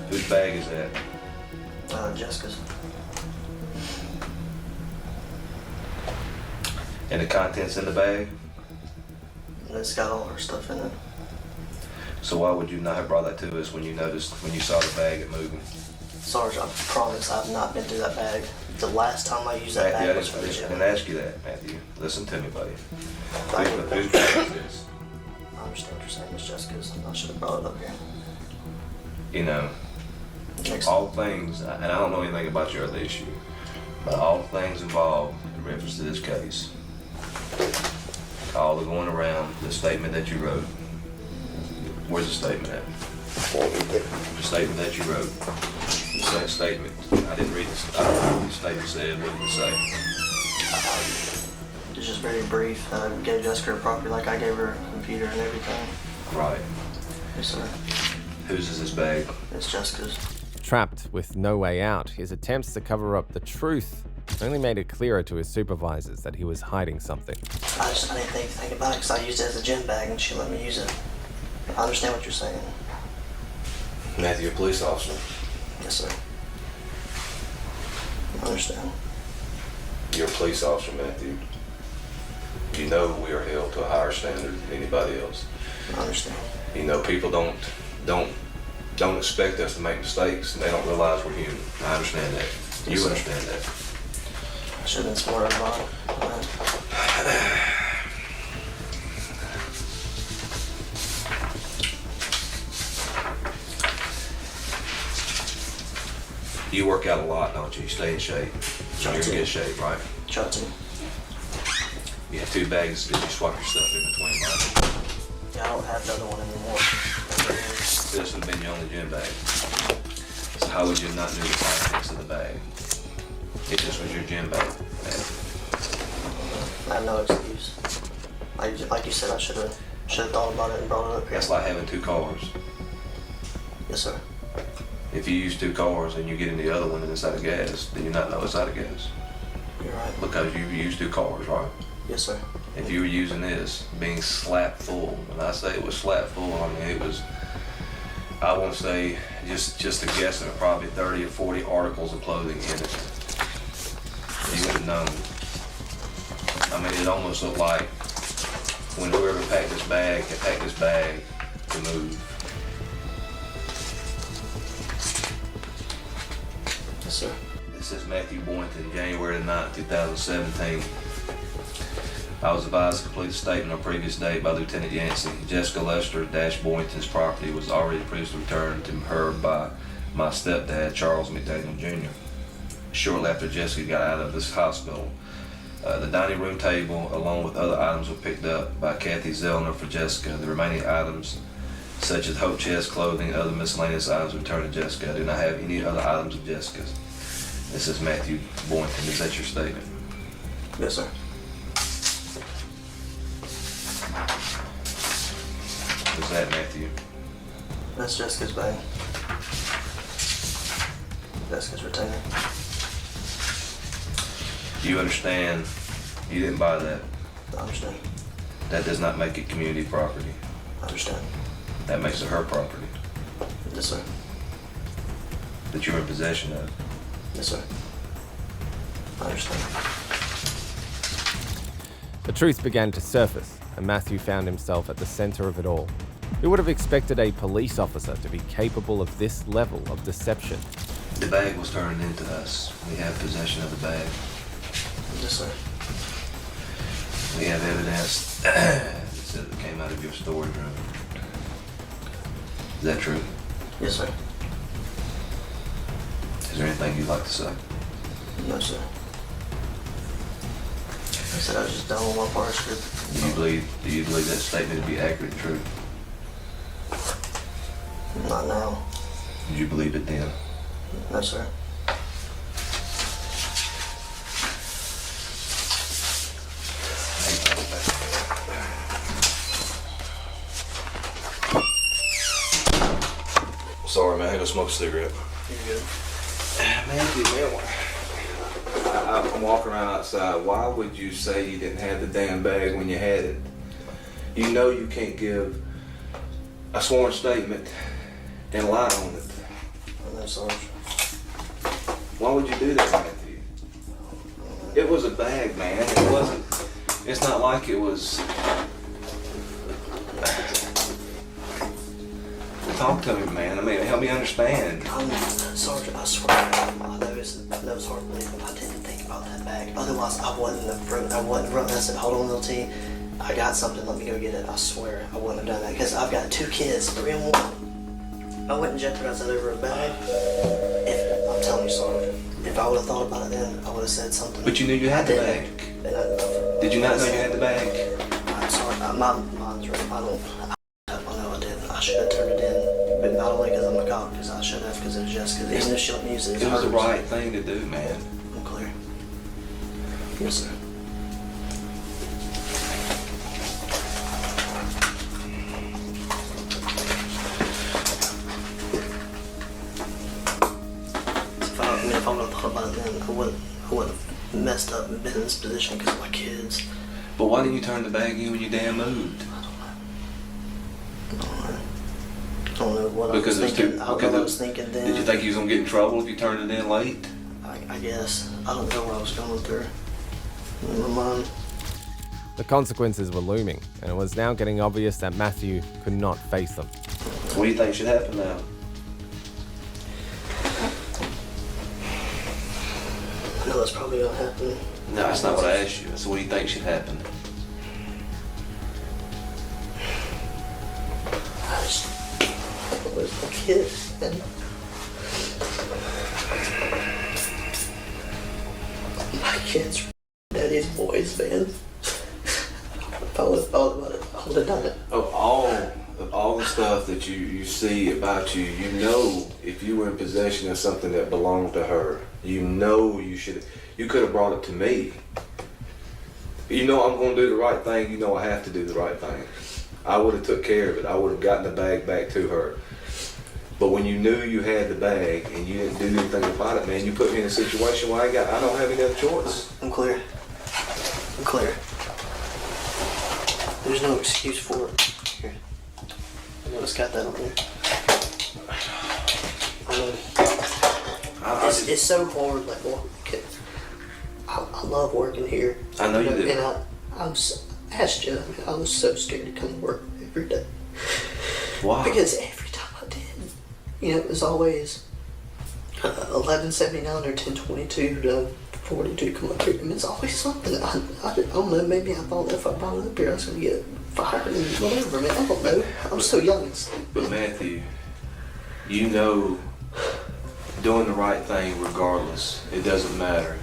Whose bag is that? Jessica's. And the contents in the bag? It's got all her stuff in it. So why would you not have brought that to us when you saw the bag at moving? Sarge, I promise I've not been through that bag. The last time I used that Matthew, bag was for the I gym. didn't ask you that, Matthew. Listen to me, buddy. Right. Whose bag is this? I understand what you're saying. It's Jessica's. I should have brought it up here. You know, all things, and I don't know anything about your other issue, but all things involved in reference to this case, all the going around, the statement that you wrote. Where's the statement at? The statement that you wrote. The statement. I didn't read this. I don't know what the statement said. What did it say? It's just very brief. I gave Jessica her property like I gave her a computer and everything. Right. Yes, sir. Whose is this bag? It's Jessica's. Trapped with no way out, his attempts to cover up the truth only made it clearer to his supervisors that he was hiding something. I didn't think about it because I used it as a gym bag and she let me use it. I understand what you're saying. Matthew, you're a police officer. Yes, sir. I understand. You're a police officer, Matthew. You know we are held to a higher standard than anybody else. I understand. You know, people don't expect us to make mistakes, and they don't realize we're human. I understand that. You understand that. I should have been smarter about it. You work out a lot, don't you? You stay in shape. You're in good shape, right? Try to. You have 2 bags. Did you swap your stuff in between, right? Yeah, I don't have the other one anymore. This would have been your only gym bag. So how would you not know the contents of the bag? It just was your gym bag. I have no excuse. Like you said, I should have thought about it and brought it up here. That's like having 2 cars. Yes, sir. If you use 2 cars and you get in the other one and it's out of gas, then you not know it's out of gas. You're right. Because you use 2 cars, right? Yes, sir. If you were using this, being slap full, when I say it was slap full, I mean it was, I won't say, just a guessing, probably 30 or 40 articles of clothing in it. You would have known. I mean, it almost looked like when whoever packed this bag had packed this bag to move. Yes, sir. This is Matthew Boynton, January 9th, 2017. I was advised to complete a statement on previous date by Lieutenant Yancey. Jessica Lester Dash Boynton's property was already previously returned to her by my stepdad, Charles McDaniel Jr. Shortly after Jessica got out of this hospital, the dining room table, along with other items, were picked up by Kathy Zellner for Jessica. The remaining items, such as Hope Chest clothing and other miscellaneous items, were returned to Jessica. I do not have any other items of Jessica's. This is Matthew Boynton. Is that your statement? Yes, sir. What's that, Matthew? That's Jessica's bag. Jessica's retainer. You understand you didn't buy that? I understand. That does not make it community property. I understand. That makes it her property. Yes, sir. That you're in possession of. Yes, sir. I understand. The truth began to surface, and Matthew found himself at the center of it all. Who would have expected a police officer to be capable of this level of deception? The bag was turned into us. We have possession of the bag. Yes, sir. We have evidence that says it came out of your storage room. Is that true? Yes, sir. Is there anything you'd like to say? No, sir. I said I was just done with my part script. Do you believe that statement to be accurate and true? Not now. Did you believe it then? No, sir. Sorry, man. I had to smoke a cigarette. You're good. Matthew, man, I'm walking around outside. Why would you say you didn't have the damn bag when you had it? You know you can't give a sworn statement and lie on it. I know, Sarge. Why would you do that, Matthew? It was a bag, man. It wasn't. It's not like it was. Talk to me, man. I mean, help me understand. Sarge, I swear, I know that was hard to believe, but I didn't think about that bag. Otherwise, I wouldn't have run. I said, hold on, little T. I got something. Let me go get it. I swear, I wouldn't have done that because I've got 2 kids, 3 and 1. I wouldn't jeopardize that over a bag. I'm telling you, Sarge, if I would have thought about it then, I would have said something. But you knew you had the bag. Did you not know you had the bag? I'm sorry. My mind's right. I know I did. I should have turned it in, but not only because I'm a cop, because I should have, because it was Jessica. Even if she let me use it, It was the right thing to do, man. I'm clear. Yes, sir. If I would have thought about it then, I wouldn't have messed up and been in this position because of my kids. But why didn't you turn the bag in when you damn moved? I don't know what Because I was thinking. I don't know what I was thinking then. Did you think you was gonna get in trouble if you turned it in late? I guess. I don't know what I was going through. Never mind. The consequences were looming, and it was now getting obvious that Matthew could not face them. What do you think should happen now? I know that's probably gonna happen. No, that's not what I asked you. So what do you think should happen? Where's my kids, man? My kids are daddy's boys, man. If I would have thought about it, I would have done it. Of all the stuff that you see about you, you know if you were in possession of something that belonged to her, you know you could have brought it to me. You know I'm going to do the right thing, you know I have to do the right thing. I would have took care of it. I would have gotten the bag back to her. But when you knew you had the bag and you didn't do anything about it, man, you put me in a situation where I don't have any other choice. I'm clear. I'm clear. There's no excuse for it. Here. I know it's got that on there. It's so hard, like, I love working here. I know you do. And I asked you, I was so scared to come to work every day. Why? Because every time I did, it was always 11:79 or 10:22 to 42 come up here. And it's always something. I don't know, maybe I thought if I brought it up here I was going to get fired and whatever, man. I don't know. I'm so young. But Matthew, you know doing the right thing regardless, it doesn't matter.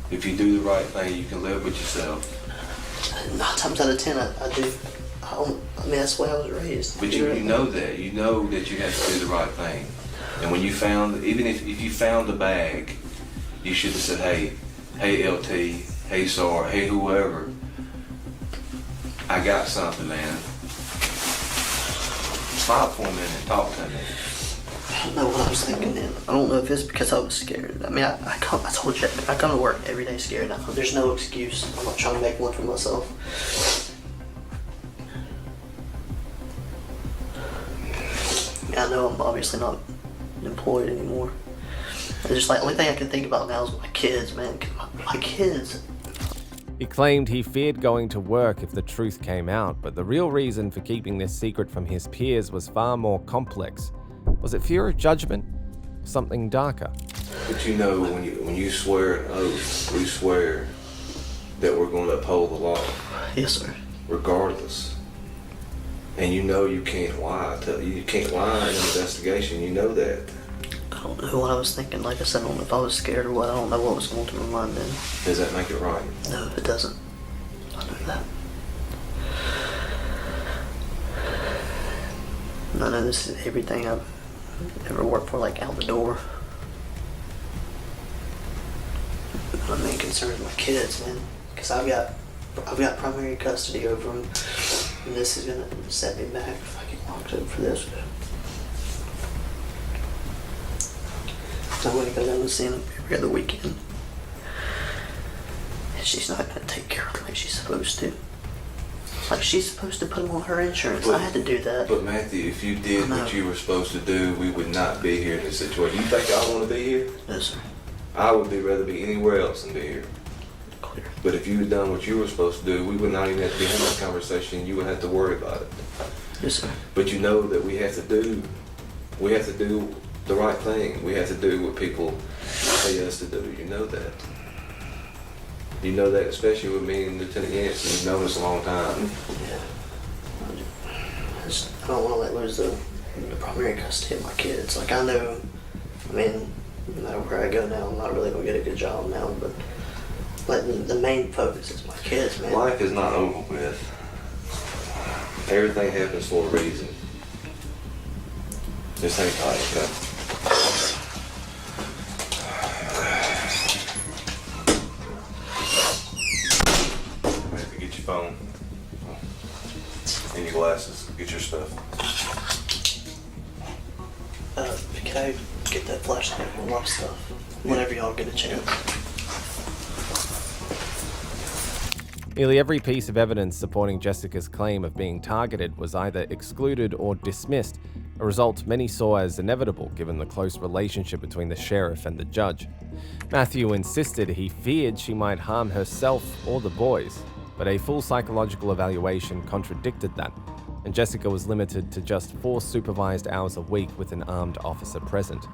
If you do the right thing, you can live with yourself. 9 times out of 10, I do. I mean, that's the way I was raised. But you know that. You know that you have to do the right thing. And when you found, even if you found the bag, you should have said, hey LT, hey SAR, hey whoever, I got something, man. Stop for a minute, talk to me. I don't know what I was thinking then. I don't know if it's because I was scared. I mean, I told you, I come to work every day scared. There's no excuse. I'm not trying to make one for myself. I know I'm obviously not employed anymore. It's just like, the only thing I can think about now is my kids, man. My kids. He claimed he feared going to work if the truth came out, but the real reason for keeping this secret from his peers was far more complex. Was it fear of judgment or something darker? But you know, when you swear an oath, we swear that we're going to uphold the law. Yes, sir. Regardless. And you know you can't lie. You can't lie in an investigation. You know that. I don't know what I was thinking. Like I said, I don't know if I was scared or what. I don't know what was going through my mind then. Does that make it right? No, it doesn't. I know that. I know this is everything I've ever worked for, like out the door. My main concern is my kids, man. Because I've got primary custody over them. And this is gonna set me back if I get locked up for this. So I'm gonna go down and see them every other weekend. And she's not gonna take care of them like she's supposed to. Like she's supposed to put them on her insurance. I had to do that. But Matthew, if you did what you were supposed to do, we would not be here in this situation. You think I want to be here? No, sir. I would rather be anywhere else than be here. Clear. But if you had done what you were supposed to do, we would not even have to be having that conversation. You would have to worry about it. Yes, sir. But you know that we have to do the right thing. We have to do what people pay us to do. You know that. You know that, especially with me and Lieutenant Yancey. You've known us a long time. Yeah. I don't want to lose the primary custody of my kids. Like I know, I mean, no matter where I go now, I'm not really gonna get a good job now. But like the main focus is my kids, man. Life is not over with. Everything happens for a reason. Just hang tight, okay? Get your phone and your glasses. Get your stuff. Can I get that flashlight and a lot of stuff whenever y'all get a chance? Nearly every piece of evidence supporting Jessica's claim of being targeted was either excluded or dismissed, a result many saw as inevitable given the close relationship between the sheriff and the judge. Matthew insisted he feared she might harm herself or the boys, but a full psychological evaluation contradicted that, and Jessica was limited to just 4 supervised hours a week with an armed officer present.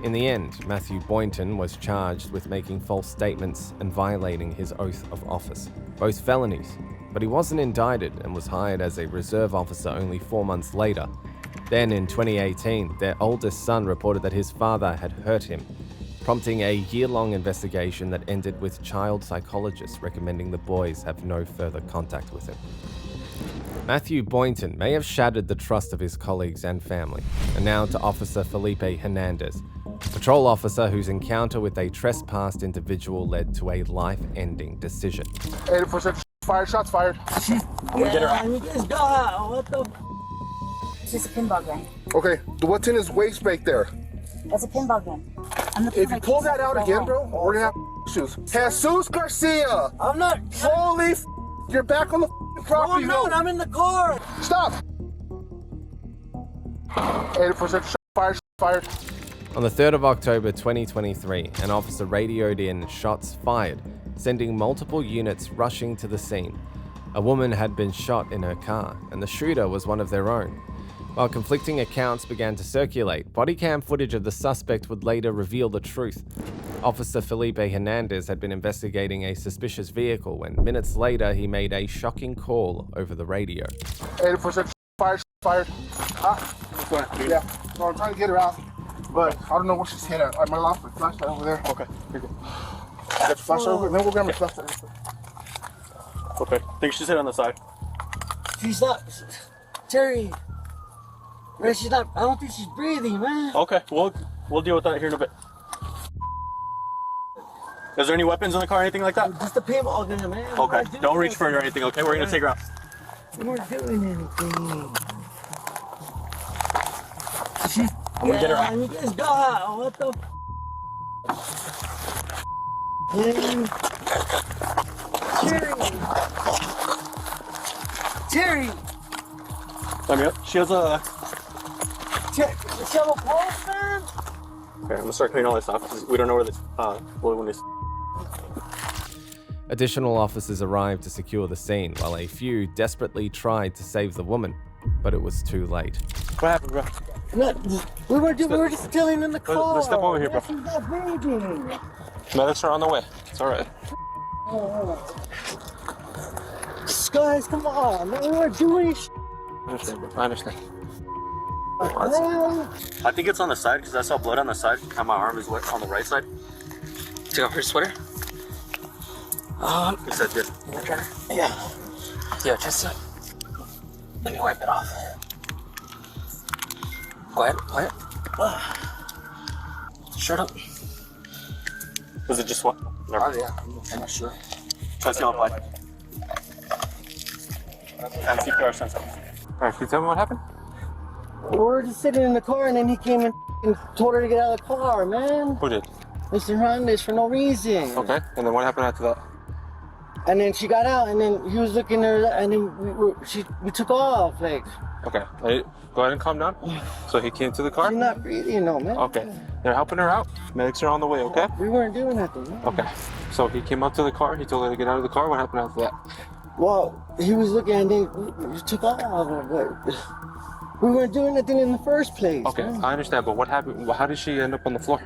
In the end, Matthew Boynton was charged with making false statements and violating his oath of office, both felonies, but he wasn't indicted and was hired as a reserve officer only 4 months later. Then in 2018, their oldest son reported that his father had hurt him, prompting a year-long investigation that ended with child psychologists recommending the boys have no further contact with him. Matthew Boynton may have shattered the trust of his colleagues and family. And now to Officer Felipe Hernandez, a patrol officer whose encounter with a trespassed individual led to a life-ending decision. 80% fired, shots fired. Get her out. What the? It's just a pinball gun. Okay, what's in his waist back there? That's a pinball gun. If you pull that out again, bro, we're gonna have issues. Jesus Garcia! I'm not. Holy f***, you're back on the property. No, I'm in the car. Stop! 80% fired. On the 3rd of October 2023, an officer radioed in shots fired, sending multiple units rushing to the scene. A woman had been shot in her car, and the shooter was one of their own. While conflicting accounts began to circulate, body cam footage of the suspect would later reveal the truth. Officer Felipe Hernandez had been investigating a suspicious vehicle when minutes later he made a shocking call over the radio. 80% fired. Yeah, no, I'm trying to get her out, but I don't know where she's hit at. I might lost my flashlight over there. Okay, you're good. Got your flashlight over there, then we'll grab my flashlight. Okay, I think she's hit on the side. She's not. Terry. Man, she's not. I don't think she's breathing, man. Okay, we'll deal with that here in a bit. Is there any weapons in the car or anything like that? Just a pinball gun, man. Okay, don't reach for it or anything, okay? We're gonna take her out. We weren't doing anything. I'm gonna get her out. You guys go out. What the? Man. Terry. Let me up. She has a. She have a pulse, man? Okay, I'm gonna start cleaning all this off because we don't know where this one is. Additional officers arrived to secure the scene, while a few desperately tried to save the woman, but it was too late. What happened, bro? We were just chilling in the car. Let's step over here, bro. She's not breathing. Medics are on the way. It's all right. Guys, come on, man. We weren't doing shit. I understand, bro. I understand. I think it's on the side because I saw blood on the side and my arm is wet on the right side. Take off her sweater. Is that good? Yeah. Yeah, just let me wipe it off. Quiet. Shut up. Was it just what? Yeah, I'm not sure. Try to see on applied. And CPR sensor. Alright, can you tell me what happened? We were just sitting in the car and then he came and told her to get out of the car, man. Who did? Mr. Hernandez for no reason. Okay, and then what happened after that? And then she got out and then he was looking at her and then we took off, like. Okay, go ahead and calm down. So he came to the car? She's not breathing, no, man. Okay, they're helping her out. Medics are on the way, okay? We weren't doing nothing, man. Okay, so he came up to the car, he told her to get out of the car. What happened after that? Well, he was looking and then we took off, but we weren't doing nothing in the first place. Okay, man. I understand, but what happened? How did she end up on the floor?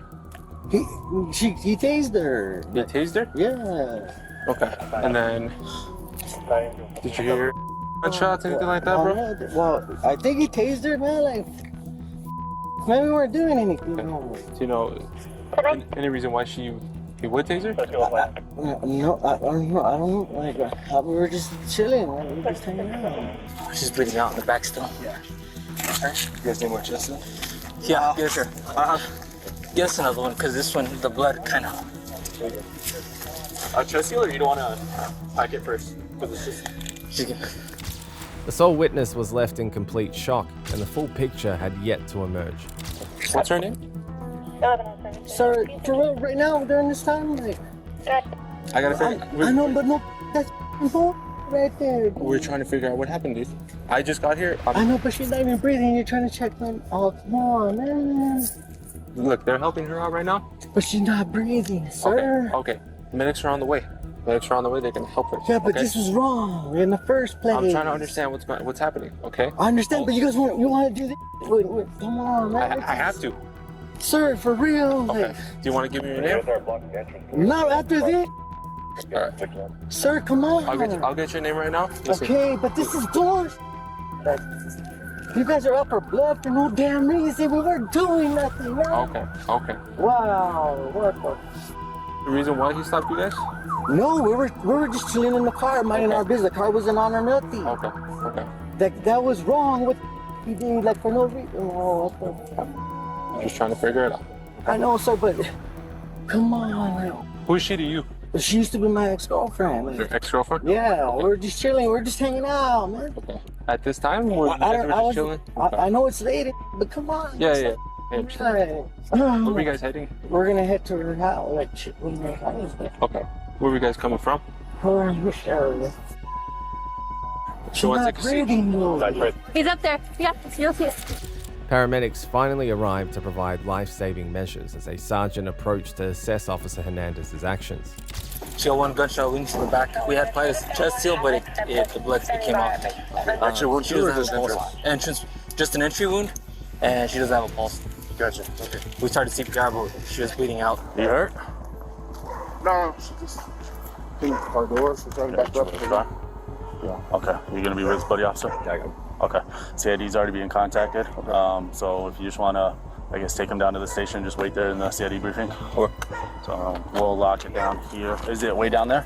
He tased her. He tased her? Yeah. Okay, and then did you hear gunshots, anything like that, bro? Well, I think he tased her, man. Like, man, we weren't doing anything. Okay. Do you know any reason why he would tase her? No, I don't know. Like, we were just chilling. We were just hanging out. She's bleeding out in the back still. Yeah. You guys need more Chester? Yeah, yeah, sure. Get us another one, because this one, the blood kind of. Chest seal, or you don't want to pack it first? The sole witness was left in complete shock, and the full picture had yet to emerge. What's her name? Sir, for real, right now, during this time, like. I gotta say. I know, but no, that's hole right there. We're trying to figure out what happened, dude. I just got here. I know, but she's not even breathing. You're trying to check my. Oh, come on, man. Look, they're helping her out right now. But she's not breathing, sir. Okay. Medics are on the way. Medics are on the way. They can help her. Yeah, but okay? this was wrong in the first place. I'm trying to understand what's happening. Okay. I understand, but you guys want to do this? Wait, come on, man. I have to. Sir, for real. Okay. Like, Do you want to give me your name? not after this. All right. Sir, come on. I'll get your name right now. Listen. Okay, but this is bullshit. You guys are up for blood for no damn reason. We weren't doing nothing, man. Okay. Wow, what the? The reason why he stopped you guys? No, we were just chilling in the car, minding our business. The car wasn't on or nothing. Okay. That was wrong. What he did, like for no reason. Oh, what the? I'm just trying to figure it out. I know, sir, but come on. Like, who is she to you? she used to be my ex-girlfriend. Like, Your ex-girlfriend? yeah, we're just chilling. We're just hanging out, man. Okay. At this time, we're just chilling. I know it's late, but come on. Yeah. Right. Where are you guys heading? We're gonna head to her house. Like, Okay. Where are you guys coming from? Which area? She wants to take a seat. He's up there. Yeah, you'll see it. Paramedics finally arrived to provide life-saving measures as a sergeant approached to assess Officer Hernandez's actions. She got one gunshot wound to the back. We had applied a chest seal, but the blood came out. Actually, what she doesn't have a pulse. Entrance, just an entry wound, and she doesn't have a pulse. Gotcha. Okay. We started CPR, but she was bleeding out. You hurt? No, she just came to our doors. We're trying to back up. Yeah. Okay. You're gonna be with buddy officer? Yeah. Okay. CID's already being contacted. Okay. So if you just wanna, I guess, take him down to the station, just wait there in the CID briefing. Okay. So we'll lock it down here. Is it way down there?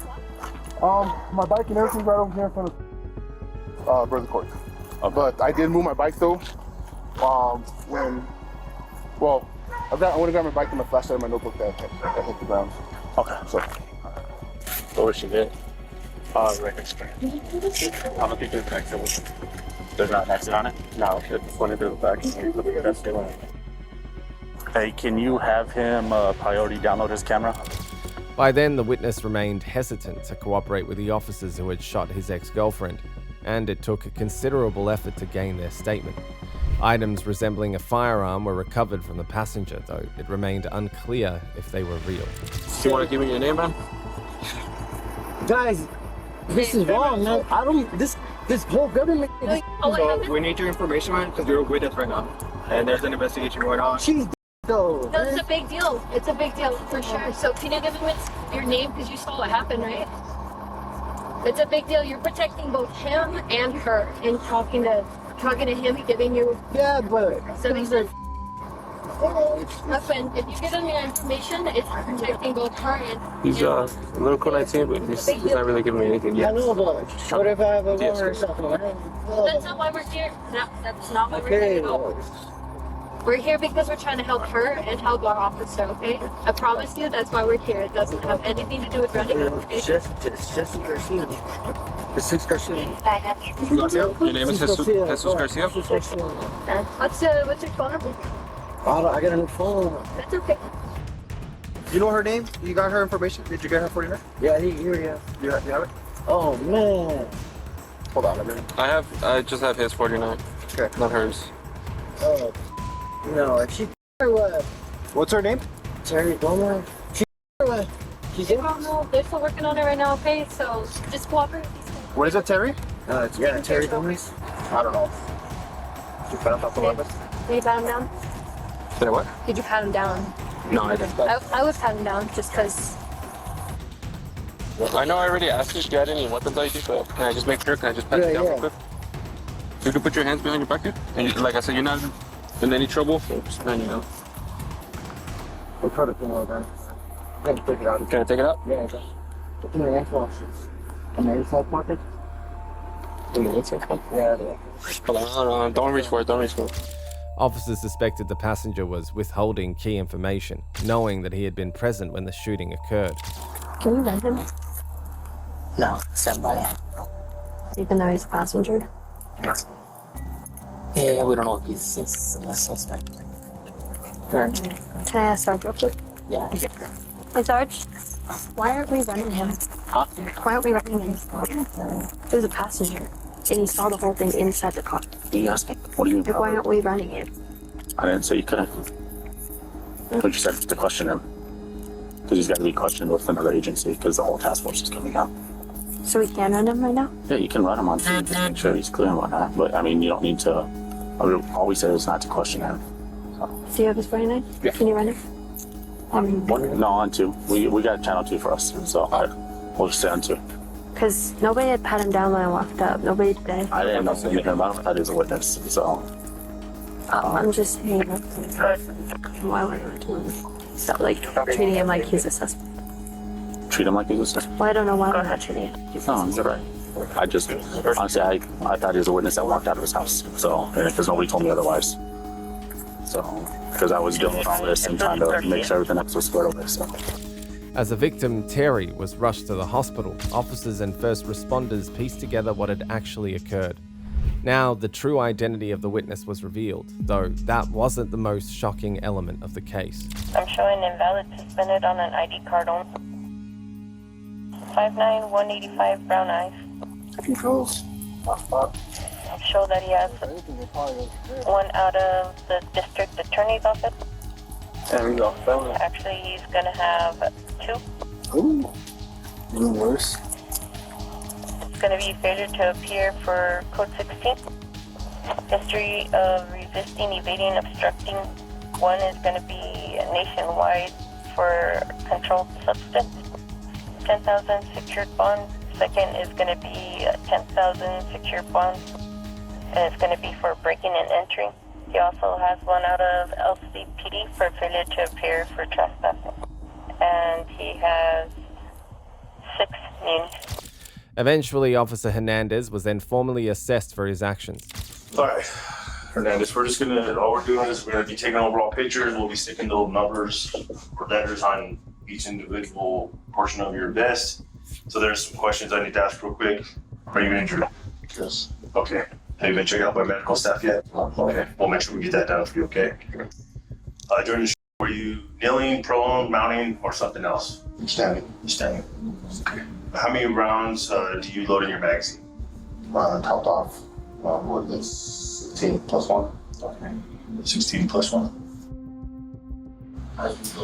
My bike and everything's right over here in front of Brother Court. Okay. But I did move my bike though. I went to grab my bike and my flashlight and my notebook that hit the ground. Okay. So. What was she doing? Right next to me. I don't think there's an exit. There's not an exit on it? No, it's going to do the back. Hey, can you have him priority download his camera? By then, the witness remained hesitant to cooperate with the officers who had shot his ex-girlfriend, and it took a considerable effort to gain their statement. Items resembling a firearm were recovered from the passenger, though it remained unclear if they were real. Do you want to give me your name, man? Guys, this is wrong, man. I don't. This whole government. So we need your information, man, because you're with us right now, and there's an investigation going on. She's though. No, it's a big deal. It's a big deal for sure. So can you give him your name because you saw what happened, right? It's a big deal. You're protecting both him and her, and talking to him, giving you. Yeah, but. So these are. Listen, if you give him your information, it's protecting both her and. He's a little co-19, but he's not really giving me anything yet. I know, but what if I have a woman or something? That's not why we're here. No, that's not why we're here at all. We're here because we're trying to help her and help our officer, okay? I promise you, that's why we're here. It doesn't have anything to do with running, okay? It's Jesse Garcia. Jesus Garcia. Your name is Jesus Garcia? What's your phone number? I got a new phone. That's okay. You know her name? You got her information? Did you get her 49? Yeah, here, yeah. You have it? Oh, man. Hold on a minute. I just have his 49. Okay. Not hers. Oh, no, if she or what? What's her name? Terry Gomez. She or what? I don't know. They're still working on it right now, okay? So just cooperate. What is it, Terry? Yeah, Terry Gomez. I don't know. Did you find out the weapon? Did you pat him down? Say what? Did you pat him down? No, I didn't. I would pat him down just because. I know I already asked you if you had any weapons ID, but can I just make sure? Can I just pat you down real quick? You can put your hands behind your back here. And like I said, you're not in any trouble, so just man, you know. We'll try to come over. Can I take it out? Can I take it out? Yeah, okay. Put in the inside. In the inside pocket? In the inside pocket? Yeah. Hold on, don't reach for it, don't reach for it. Officers suspected the passenger was withholding key information, knowing that he had been present when the shooting occurred. Can you let him? No, stand by. Even though he's a passenger? Yeah, we don't know if he's a suspect. Can I ask Sarge real quick? Yeah. Hey, Sarge, why aren't we running him? Huh? Why aren't we running him? There's a passenger, and he saw the whole thing inside the car. You asked me. What do you mean? Like, why aren't we running him? I didn't say you couldn't. But you said to question him. Because he's got to be questioned with another agency because the whole task force is coming out. So we can run him right now? Yeah, you can run him on scene, just make sure he's clear and whatnot. But I mean, you don't need to. All we said is not to question him. So you have his 49? Yeah. Can you run him? No, on 2. We got channel 2 for us, so we'll just stay on 2. Because nobody had pat him down when I walked up. Nobody did. I didn't know anything about him. I thought he was a witness, so. Oh, I'm just saying. Why would I do it? So, like, treating him like he's a suspect. Treat him like he's a suspect. Well, I don't know why we're not treating him. No, you're right. I just, honestly, I thought he was a witness that walked out of his house. So, because nobody told me otherwise. So, because I was dealing with all this and trying to make sure everything else was squared away, so. As the victim, Terry, was rushed to the hospital, officers and first responders pieced together what had actually occurred. Now, the true identity of the witness was revealed, though that wasn't the most shocking element of the case. I'm showing invalid suspended on an ID card only. 59185 brown eyes. Controls. Show that he has one out of the district attorney's office. There we go. Actually, he's gonna have 2. Ooh. Even worse. It's gonna be failure to appear for code 16. History of resisting, evading, obstructing. 1 is gonna be nationwide for controlled substance. 10,000 secured bond. 2nd is gonna be 10,000 secured bond. And it's going to be for breaking and entering. He also has 1 out of LCPD for failure to appear for trespassing. And he has 6 munis. Eventually, Officer Hernandez was then formally assessed for his actions. All right, Hernandez, all we're doing is we're gonna be taking overall pictures. We'll be sticking little numbers or letters on each individual portion of your vest. So there's some questions I need to ask real quick. Are you injured? Yes. Okay. Have you been checked out by medical staff yet? Okay. We'll make sure we get that done for you, okay? During the were you kneeling, prone, mounting, or something else? Standing. Standing. Okay. How many rounds do you load in your magazine? Topped off. What is 16 plus 1? Okay. 16 plus 1.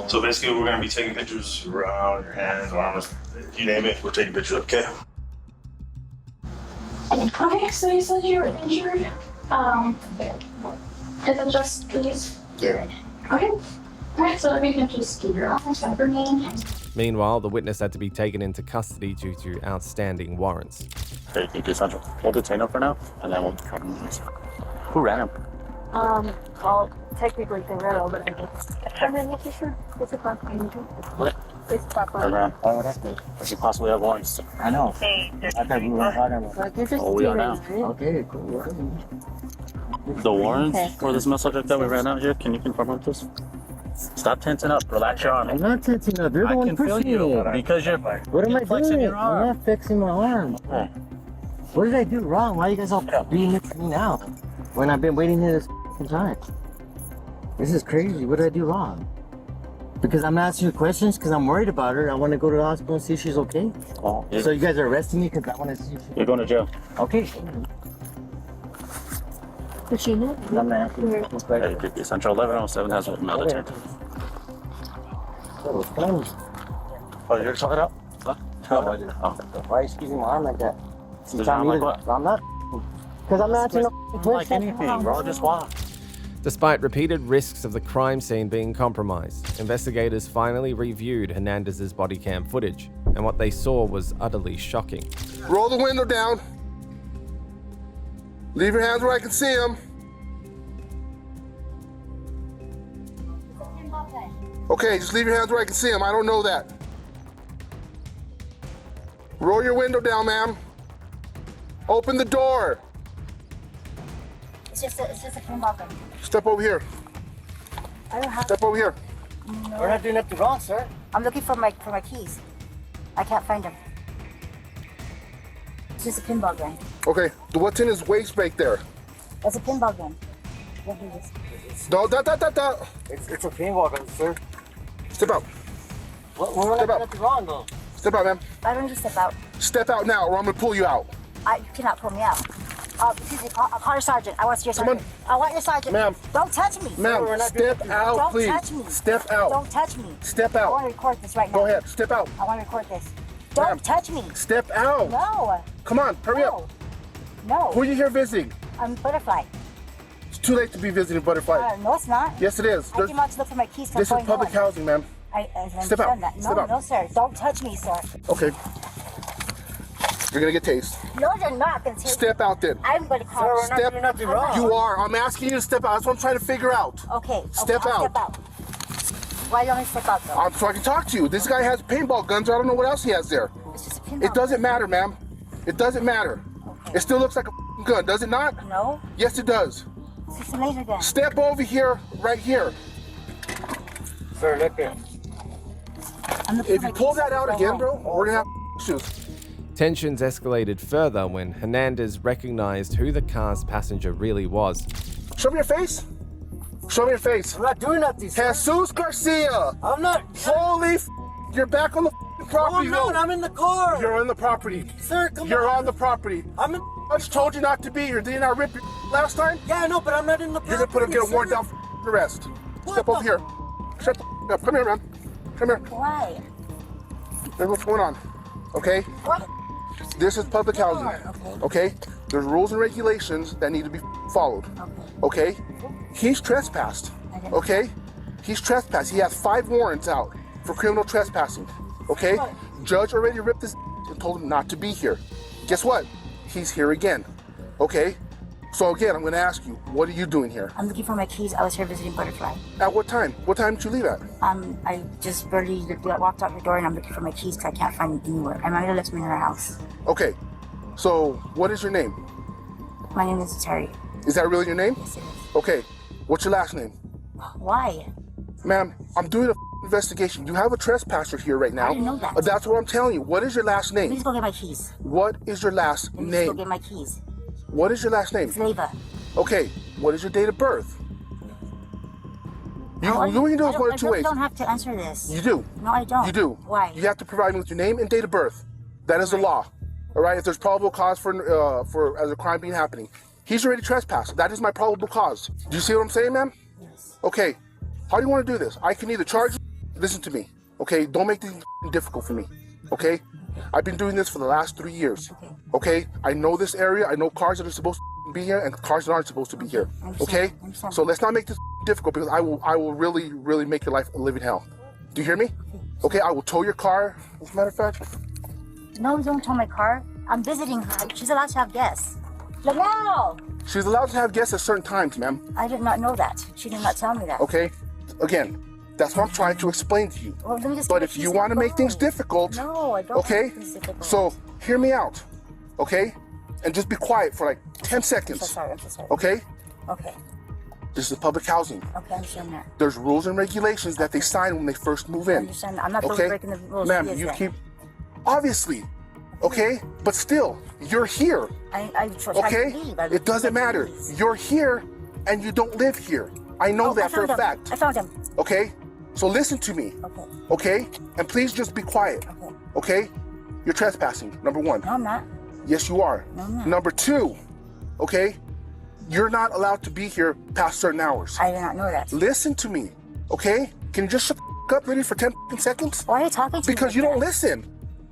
So basically, we're going to be taking pictures around your hands, arms, you name it, we're taking pictures, okay? Okay, so you said you were injured. Is it just these? Yeah. Okay. Alright, so if you can just give your arms for me. Meanwhile, the witness had to be taken into custody due to outstanding warrants. Okay, thank you, Sandra. We'll detain him for now, and then we'll. Who ran him? Well, technically Guerrero, but I guess. I'm not sure. It's a proper injury. What? It's proper. Does he possibly have warrants? I know. I thought we were talking about. Oh, we are now. Okay, cool. The warrants for this male subject that we ran out here, can you confirm with us? Stop tensing up. Relax your arm. I'm not tensing up. You're the one pushing me. Because you're. What am I doing? I'm not fixing my arm. Okay. What did I do wrong? Why are you guys all being at me now? When I've been waiting here this time. This is crazy. What did I do wrong? Because I'm not asking you questions because I'm worried about her. I want to go to the hospital and see if she's okay. Oh, yeah. So you guys are arresting me because I want to see if You're going to jail. Okay. Did she know? No, man. Hey, Central 1107 has another Okay. tent. Oh, you're talking up? Huh? Why are you squeezing my arm like that? Squeeze your arm like what? I'm not. Because I'm not asking no questions. Like anything, bro. Just walk. Despite repeated risks of the crime scene being compromised, investigators finally reviewed Hernandez's body cam footage, and what they saw was utterly shocking. Roll the window down. Leave your hands where I can see them. Okay, just leave your hands where I can see them. I don't know that. Roll your window down, ma'am. Open the door. It's just a pinball gun. Step over here. I don't have. Step over here. No. We're not doing nothing wrong, sir. I'm looking for my keys. I can't find them. It's just a pinball gun. Okay, what's in his waist right there? That's a pinball gun. What is this? No, It's a pinball gun, sir. Step out. We're not doing nothing wrong, though. Step out, ma'am. Why don't you step out? Step out now, or I'm gonna pull you out. You cannot pull me out. Excuse me, call your sergeant. I want your sergeant. I want your sergeant. Ma'am. Don't touch me. Ma'am, step out, please. Don't touch me. Step out. Don't touch me. Step I out. want to record this right now. Go ahead, step out. I want to record this. Don't touch me. Step out. No. Come on, hurry up. No. Who are you here visiting? I'm Butterfly. It's too late to be visiting Butterfly. No, it's not. Yes, it is. I came out to look for my keys. This is public housing, ma'am. I Step out. understand that. No, Step out. no, sir. Don't touch me, sir. Okay. You're gonna get tased. No, you're not going to take Step out then. I'm going to call. Sir, we're not doing nothing wrong. You are. I'm asking you to step out. That's what I'm trying to figure out. Okay. Step I'll out. Step out. Why don't I step out, though? So I can talk to you. This guy has paintball guns. I don't know what else he has there. It's just a pinball. It doesn't matter, ma'am. It doesn't matter. It still looks like a gun, does it not? No. Yes, it does. It's just a laser gun. Step over here, right here. Sir, look here. If you pull that out again, bro, we're gonna have issues. Tensions escalated further when Hernandez recognized who the car's passenger really was. Show me your face. Show me your face. I'm not doing nothing, sir. Jesus Garcia. I'm not. Holy you're back on the property. No, I'm not. I'm in the car. You're on the property. Sir, come on. You're on the property. I'm in. I just told you not to be here. Didn't I rip you last time? Yeah, I know, but I'm not in the You're gonna get a warrant down for arrest. Step over here. Shut the up. Come here, man. Come here. Why? Here's what's going on. Okay? What? This is public housing. Okay? There's rules and regulations that need to be followed. Okay? He's trespassed. Okay? He's trespassed. He has 5 warrants out for criminal trespassing. Okay? Judge already ripped this and told him not to be here. Guess what? He's here again. Okay? So again, I'm going to ask you, what are you doing here? I'm looking for my keys. I was here visiting Butterfly. At what time? What time did you leave at? I just barely walked out the door and I'm looking for my keys because I can't find them anywhere. And my mother left me in her house. Okay. So what is your name? My name is Terry. Is that really your name? Yes, it is. Okay. What's your last name? Why? Ma'am, I'm doing an investigation. You have a trespasser here right now. I didn't know that. That's what I'm telling you. What is your last name? Please go get my keys. What is your last Please name? go get my keys. What is your last name? It's Leva. Okay. What is your date of birth? You can do this one of two ways. I don't have to answer this. You do. No, I don't. You do. Why? You have to provide me with your name and date of birth. That is the law. All right. If there's probable cause for as a crime being happening, he's already trespassed. That is my probable cause. Do you see what I'm saying, ma'am? Yes. Okay. How do you want to do this? I can either charge you. Listen to me. Okay. Don't make things difficult for me. Okay. I've been doing this for the last 3 years. Okay. I know this area. I know cars that are supposed to be here and cars that aren't supposed to be here. Okay. So let's not make this difficult because I will really make your life a living hell. Do you hear me? Okay. I will tow your car. As a matter of fact. No, don't tow my car. I'm visiting her. She's allowed to have guests. Lamel! She's allowed to have guests at certain times, ma'am. I did not know that. She did not tell me that. Okay. Again, that's what I'm trying to explain to you. Well, let me just but if you want to make things difficult, no, I don't. Okay. So hear me out. Okay. And just be quiet for like 10 seconds. I'm so sorry. I'm so sorry. Okay. Okay. This is public housing. Okay, I understand that. There's rules and regulations that they sign when they first move in. I understand that. I'm not breaking the rules. Ma'am, you keep. Obviously. Okay. But still, you're here. I tried okay. to leave. It doesn't matter. You're here, and you don't live here. I know that for a fact. I found him. Okay. So listen to me. Okay. Okay. And please just be quiet. Okay. You're trespassing. Number 1. No, I'm not. Yes, you are. No, I'm not. Number 2. Okay. You're not allowed to be here past certain hours. I did not know that. Listen to me. Okay. Can you just shut the up, lady, for 10 seconds? Why are you talking to me? Because you don't listen.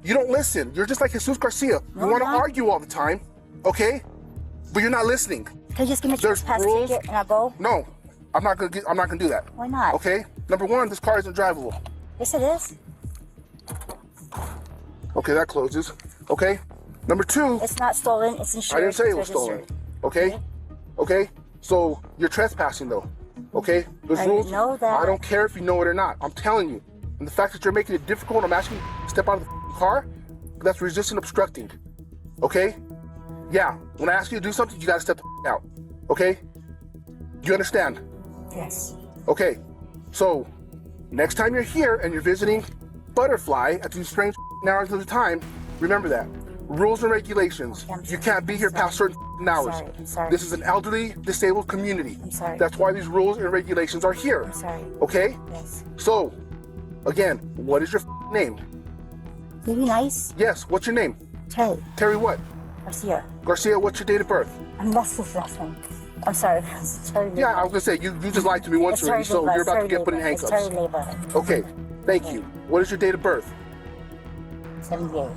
You don't listen. You're just like Jesus Garcia. No, you want to I'm not. argue all the time. Okay. But you're not listening. Can you just give me a trespass ticket and I'll go? No. I'm not gonna do that. Why not? Okay. Number 1, this car isn't drivable. Yes, it is. Okay, that closes. Okay. Number 2. It's not stolen. It's insured. I didn't say it was it's stolen. registered. Okay. Okay. So you're trespassing though. Okay. There's I rules. know that. I don't care if you know it or not. I'm telling you. And the fact that you're making it difficult, I'm asking you to step out of the car. That's resisting obstructing. Okay. Yeah. When I ask you to do something, you gotta step out. Okay. Do you understand? Yes. Okay, so next time you're here and you're visiting Butterfly at these strange hours of the time, remember that. Rules and regulations. You can't be here past certain hours. I'm sorry. This is an elderly, disabled community. I'm sorry. That's why these rules and regulations are here. I'm sorry. Okay? Yes. So, again, what is your name? Maybe nice? Yes, what's your name? Terry. Terry what? Garcia. Garcia, what's your date of birth? That's his last name. I'm sorry. Terry Yeah, I was gonna say, you just lied to me once It's already, so Terry you're about to Leyva. get put in It's handcuffs. Terry Leyva. Okay, thank you. What is your date of birth? 78.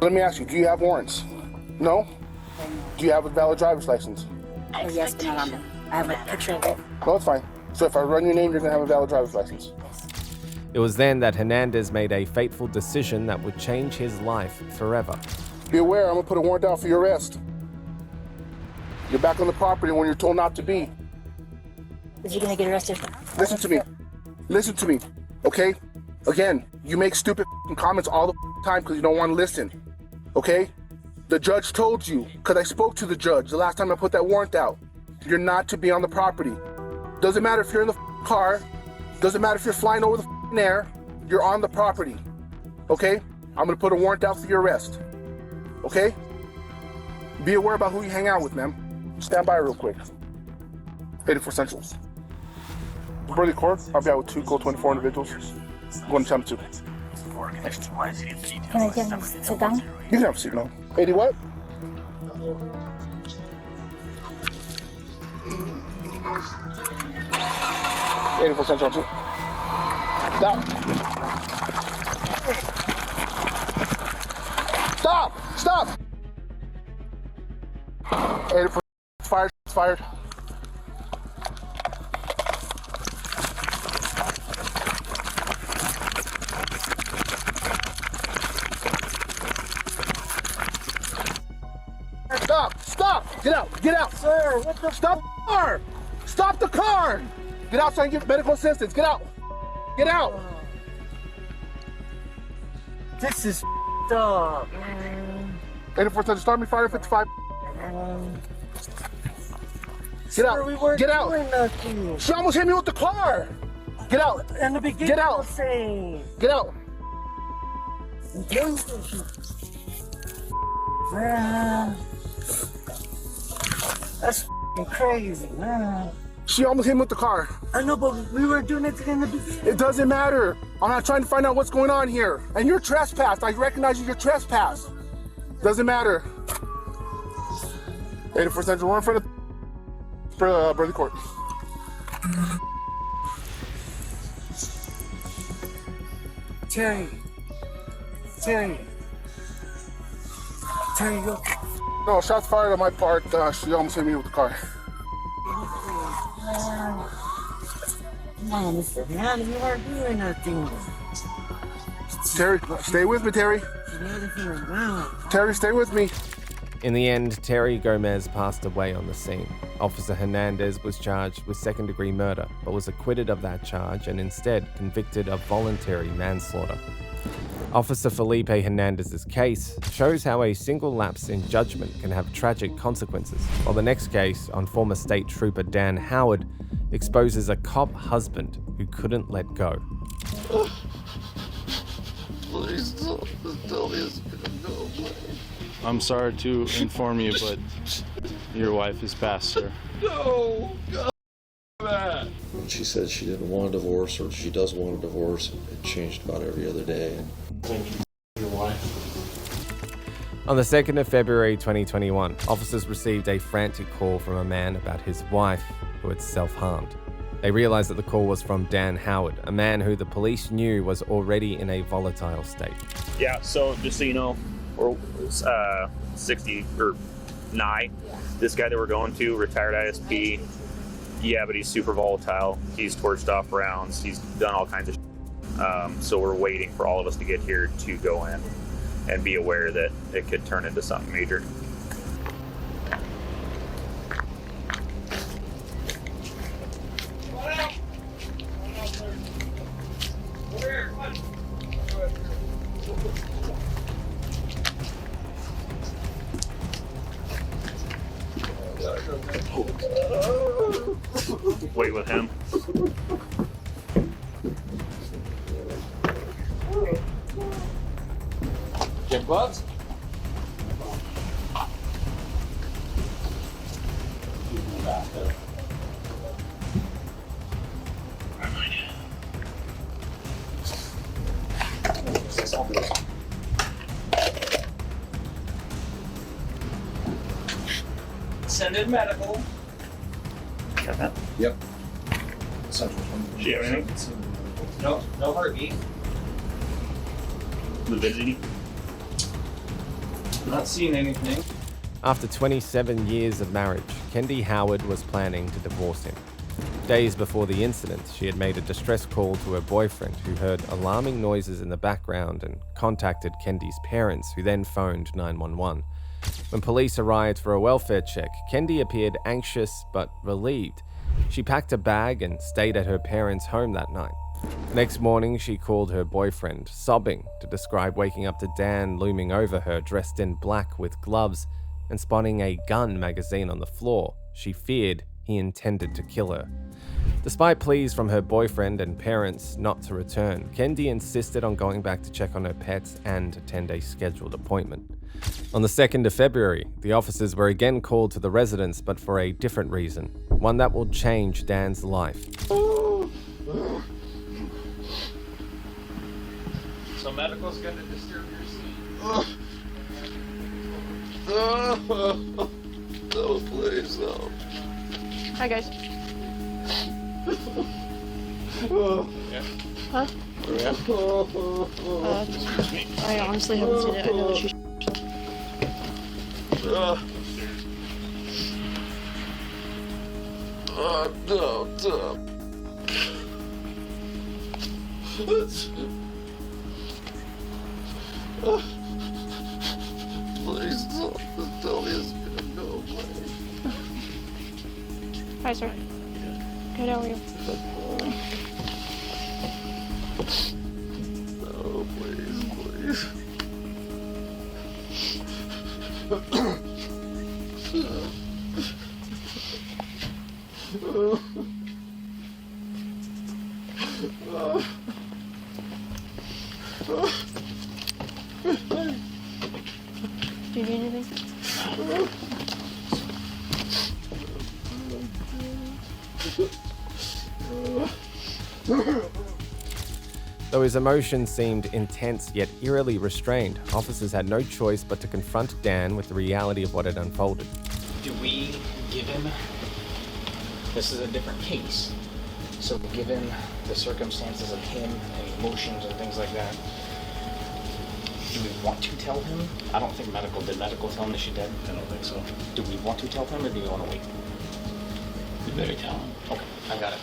Let me ask you, do you have warrants? No? Do you have a valid driver's license? Yes, but not on me. I have a picture of it. No, it's fine. So if I run your name, you're gonna have a valid driver's license. It was then that Hernandez made a fateful decision that would change his life forever. Be aware, I'm gonna put a warrant out for your arrest. You're back on the property when you're told not to be. Is he gonna get arrested? Listen to me. Listen to me, okay? Again, you make stupid comments all the time because you don't want to listen, okay? The judge told you, because I spoke to the judge the last time I put that warrant out, you're not to be on the property. Doesn't matter if you're in the car, doesn't matter if you're flying over the air, you're on the property, okay? I'm gonna put a warrant out for your arrest, okay? Be aware about who you hang out with, ma'am. Stand by real quick. 84 Central. Burley Court, I'll be out with 2 Gold 24 individuals. Going to channel 2. Can I get him to sit down? You can have a seat now. 80 what? $84 Central 2. Stop. Stop! Stop! 84 fired. Fired. Stop! Stop! Get out! Get out! Sir, what the? Stop the car! Stop the car! Get outside and get medical assistance. Get out! Get out! This is up, man. 84 Central, start me fire 55. Get out! We weren't Get out! doing nothing. She almost hit me with the car! Get out! In the beginning, Get out! I was saying. Get out! Man, that's f***ing crazy, man. She almost hit me with the car. I know, but we were doing it in the beginning. It doesn't matter. I'm not trying to find out what's going on here. And you're trespassed. I recognize you're trespassed. Doesn't matter. 84 Central, we're in front of Burley Court. Terry. Terry, go. No, shots fired on my part. She almost hit me with the car. Man, Mr. Man, you weren't doing nothing. Terry, stay with me, Terry. Terry, stay with me. In the end, Terry Gomez passed away on the scene. Officer Hernandez was charged with second-degree murder, but was acquitted of that charge and instead convicted of voluntary manslaughter. Officer Felipe Hernandez's case shows how a single lapse in judgment can have tragic consequences, while the next case on former state trooper Dan Howard exposes a cop husband who couldn't let go. Please tell me it's gonna go away. I'm sorry to inform you, but your wife is passed, sir. No, God, that. When she said she didn't want a divorce, or she does want a divorce, it changed about every other day. Thank you, your wife. On the 2nd of February 2021, officers received a frantic call from a man about his wife who had self-harmed. They realized that the call was from Dan Howard, a man who the police knew was already in a volatile state. Yeah, so just so you know, we're 60 or nigh. This guy that we're going to, retired ISP. Yeah, but he's super volatile. He's torched off rounds. He's done all kinds of shit. So we're waiting for all of us to get here to go in and be aware that it could turn into something major. Wait with him. Get bugs? Send in medical. Yep. She have anything? No heartbeat. Fluidity? Not seeing anything. After 27 years of marriage, Kendi Howard was planning to divorce him. Days before the incident, she had made a distress call to her boyfriend, who heard alarming noises in the background and contacted Kendi's parents, who then phoned 911. When police arrived for a welfare check, Kendi appeared anxious but relieved. She packed a bag and stayed at her parents' home that night. Next morning, she called her boyfriend, sobbing, to describe waking up to Dan looming over her dressed in black with gloves and spotting a gun magazine on the floor. She feared he intended to kill her. Despite pleas from her boyfriend and parents not to return, Kendi insisted on going back to check on her pets and attend a scheduled appointment. On the 2nd of February, the officers were again called to the residence, but for a different reason, one that will change Dan's life. So medical's gonna disturb your sleep. No, please, no. Hi, guys. Yeah. Huh? I honestly haven't seen it. I know that she's. No. Please don't tell me it's gonna go away. Hi, sir. Good, how are you? No, please. Do you need anything? Though his emotions seemed intense yet eerily restrained, officers had no choice but to confront Dan with the reality of what had unfolded. Do we give him? This is a different case. So given the circumstances of him and emotions and things like that, do we want to tell him? I don't think medical, did medical tell him that she dead? I don't think so. Do we want to tell him or do we want to wait? You better tell him. Okay, I got it.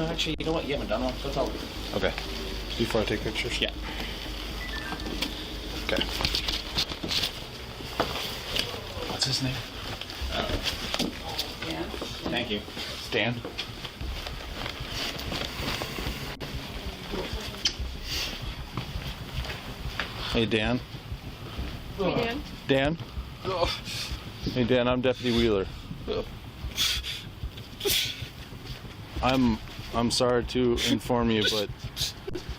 Actually, you know what? You haven't done one. Go tell him. Okay. Before I take pictures? Yeah. Okay. What's his name? Dan. Thank you. Stan? Hey, Dan. Hey, Dan. Dan? Hey, Dan, I'm Deputy Wheeler. I'm sorry to inform you, but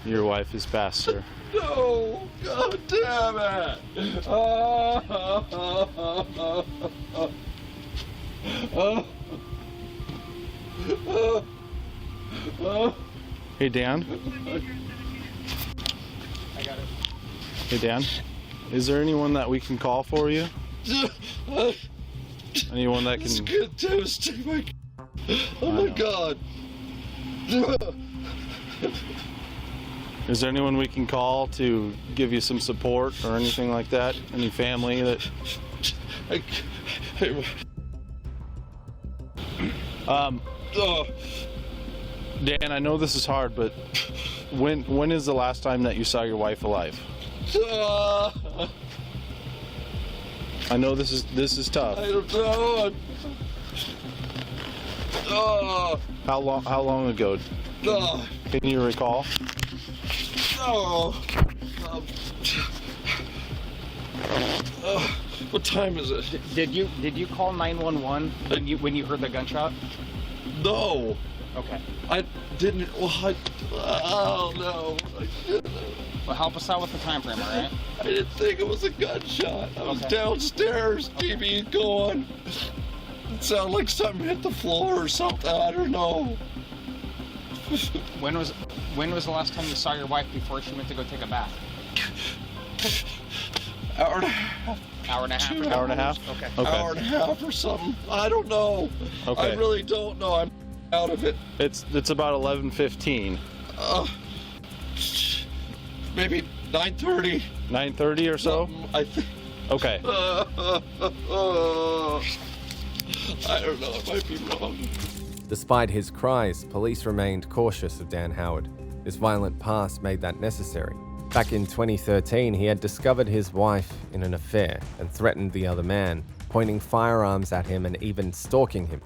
your wife has passed, sir. No! God damn it! Hey, Dan? I got it. Hey, Dan? Is there anyone that we can call for you? Anyone that It's can... gonna devastate my... Oh my God! Is there anyone we can call to give you some support or anything like that? Any family that... Dan, I know this is hard, but when is the last time that you saw your wife alive? I know this is tough. I don't know. How long ago? Can you recall? What time is it? Did you call 911 when you heard the gunshot? No. Okay. I didn't. Oh no. I didn't. Well, help us out with the time frame, all right? I didn't think it was a gunshot. I was Okay. downstairs, TV going. It sounded like something hit the floor or something. I don't know. When was the last time you saw your wife before she went to go take a bath? Hour and a half. Hour and a half. 2 Hour and a half? hours. Okay. Hour and a half or something. I don't know. Okay. I really don't know. I'm out of it. It's about 11:15. Maybe 9:30. 9:30 or so? I think. Okay. I don't know. It might be wrong. Despite his cries, police remained cautious of Dan Howard. His violent past made that necessary. Back in 2013, he had discovered his wife in an affair and threatened the other man, pointing firearms at him and even stalking him.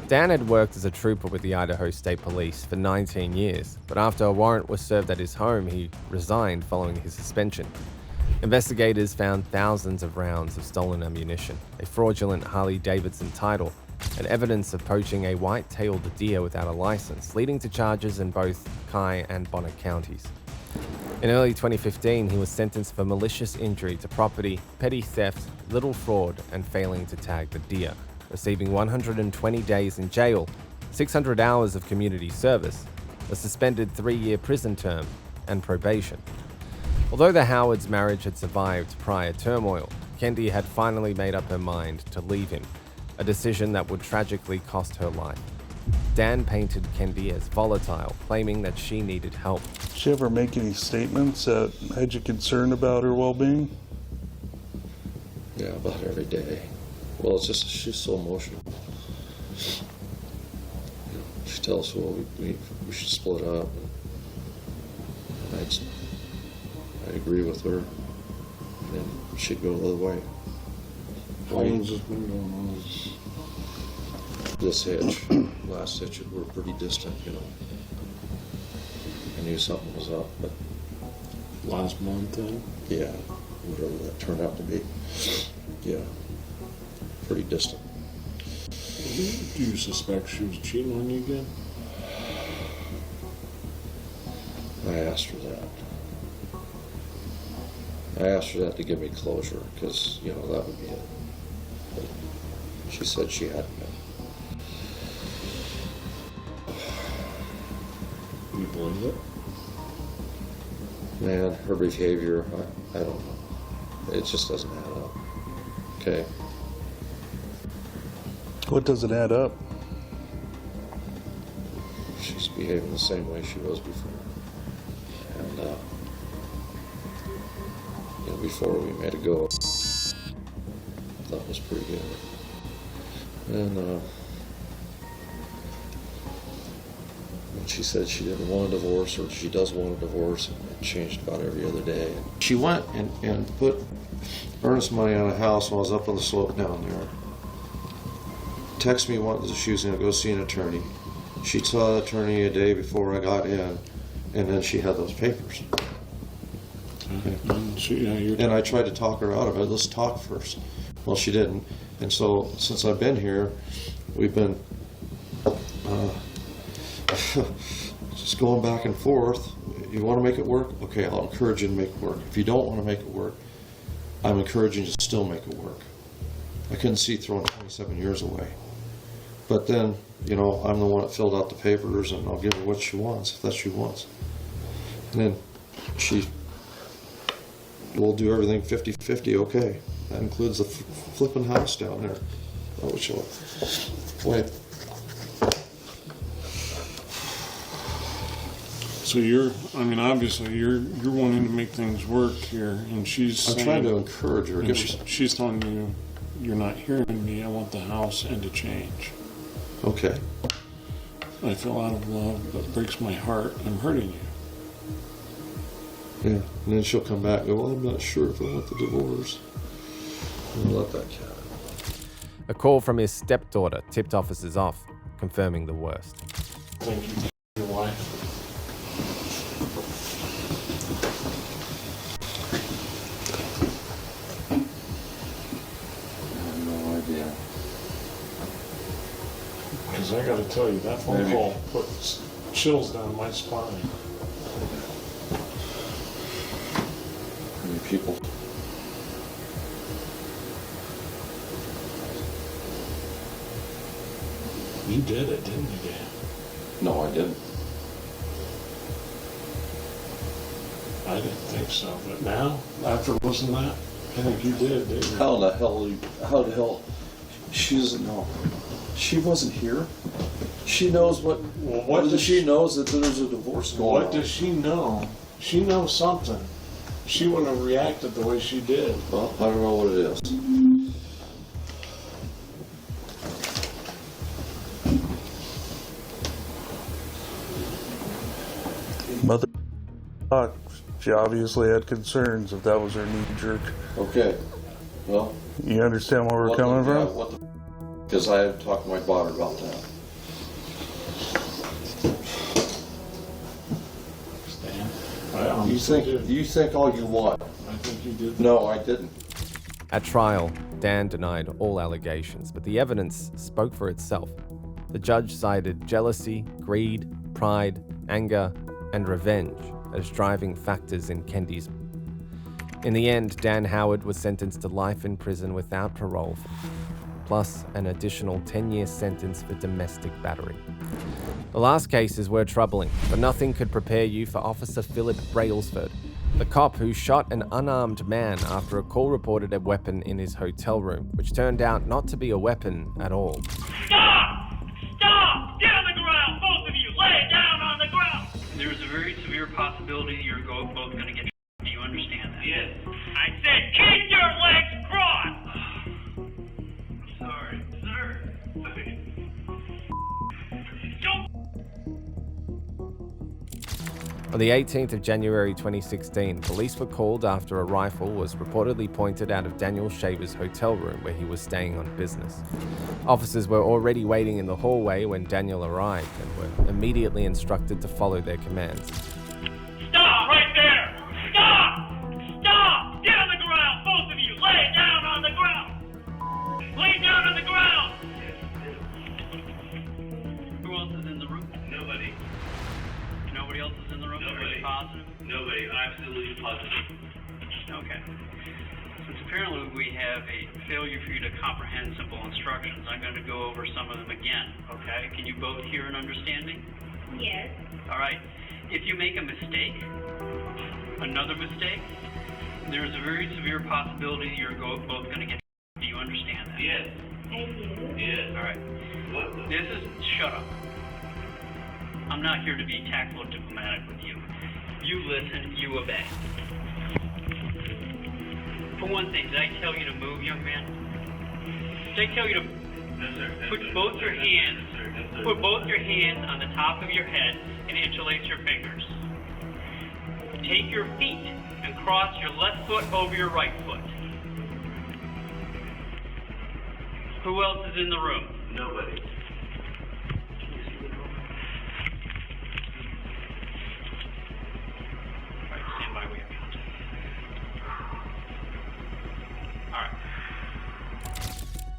Dan had worked as a trooper with the Idaho State Police for 19 years, but after a warrant was served at his home, he resigned following his suspension. Investigators found thousands of rounds of stolen ammunition, a fraudulent Harley-Davidson title, and evidence of poaching a white-tailed deer without a license, leading to charges in both Nye and Bonner counties. In early 2015, he was sentenced for malicious injury to property, petty theft, little fraud, and failing to tag the deer, receiving 120 days in jail, 600 hours of community service, a suspended 3-year prison term, and probation. Although the Howards' marriage had survived prior turmoil, Kendi had finally made up her mind to leave him, a decision that would tragically cost her life. Dan painted Kendi as volatile, claiming that she needed help. Did she ever make any statements that had you concerned about her well-being? Yeah, about every day. Well, it's just she's so emotional. You know, she tells us, well, we should split up. And I agree with her, and she'd go the other way. How long has this been going on? This hitch, last hitch, we were pretty distant, you know. I knew something was up, but last month then? Yeah, whatever that turned out to be. Yeah, pretty distant. Do you suspect she was cheating on you again? I asked her that. I asked her that to give me closure, because, you know, that would be it. But she said she hadn't been. You believe it? Man, her behavior, I don't know. It just doesn't add up. Okay? What doesn't add up? She's behaving the same way she was before. And, you know, before we made a go, that was pretty good. And, when she said she didn't want a divorce, or she does want a divorce, and it changed about every other day. She went and put earnest money on a house while I was up on the slope down there. Texted me once that she was going to go see an attorney. She saw the attorney a day before I got in, and then she had those papers. Okay. And I tried to talk her out of it. Let's talk first. Well, she didn't. And so since I've been here, we've been just going back and forth. You want to make it work? Okay, I'll encourage you to make it work. If you don't want to make it work, I'm encouraging you to still make it work. I couldn't see throwing 27 years away. But then, you know, I'm the one that filled out the papers, and I'll give her what she wants, if that's what she wants. And then she will do everything 50-50, okay. That includes the flipping house down there. Oh, which one? Wait. So I mean, obviously you're wanting to make things work here, and she's I'm trying to encourage her. And she's telling you, you're not hearing me, I want the house and to change. Okay. I feel out of love, that breaks my heart, I'm hurting you. Yeah, and then she'll come back and go, well, I'm not sure if I want the divorce. And let that cat. A call from his stepdaughter tipped officers off, confirming the worst. Thank you, your wife. Because I got to tell you, that phone call put chills down my spine. How many people? You did it, didn't you, Dan? No, I didn't. I I didn't think so, but now, after listening to that, I think you did, didn't you? How the hell, she doesn't know. She wasn't here. She knows what does she knows that there's a divorce going on. What does she know? She knows something. She wouldn't have reacted the way she did. Well, I don't know what it is. Mother, she obviously had concerns if that was her knee jerk. Okay, well. You understand where we're coming from? Because I had talked to my daughter about that. You think all you want. I think you did. No, I didn't. At trial, Dan denied all allegations, but the evidence spoke for itself. The judge cited jealousy, greed, pride, anger, and revenge as driving factors in Kendi's. In the end, Dan Howard was sentenced to life in prison without parole, plus an additional 10-year sentence for domestic battery. The last cases were troubling, but nothing could prepare you for Officer Philip Brailsford, the cop who shot an unarmed man after a call reported a weapon in his hotel room, which turned out not to be a weapon at all. Stop! Stop! Get on the ground, both of you! Lay down on the ground! There's a very severe possibility you're both going to get shot. Do you understand that? Yes. I said keep your legs crossed! Sorry, sir. On the 18th of January 2016, police were called after a rifle was reportedly pointed out of Daniel Shaver's hotel room where he was staying on business. Officers were already waiting in the hallway when Daniel arrived and were immediately instructed to follow their commands. Stop right there! Stop! Stop! Get on the ground, both of you! Lay down on the ground! Lay down on the ground! Who else is in the room? Nobody. Nobody else is in the room? Nobody. Positive? Nobody. Absolutely positive. Okay. Since apparently we have a failure for you to comprehend simple instructions, I'm going to go over some of them again, okay? Can you both hear and understand me? Yes. All right. If you make a mistake, another mistake, there's a very severe possibility you're both going to get. Do you understand that? Yes. I do. Yes. All right. This is shut up. I'm not here to be tactful or diplomatic with you. You listen, you obey. For one thing, did I tell you to move, young man? Did I tell you to put both your hands on the top of your head and interlace your fingers? Take your feet and cross your left foot over your right foot. Who else is in the room? Nobody.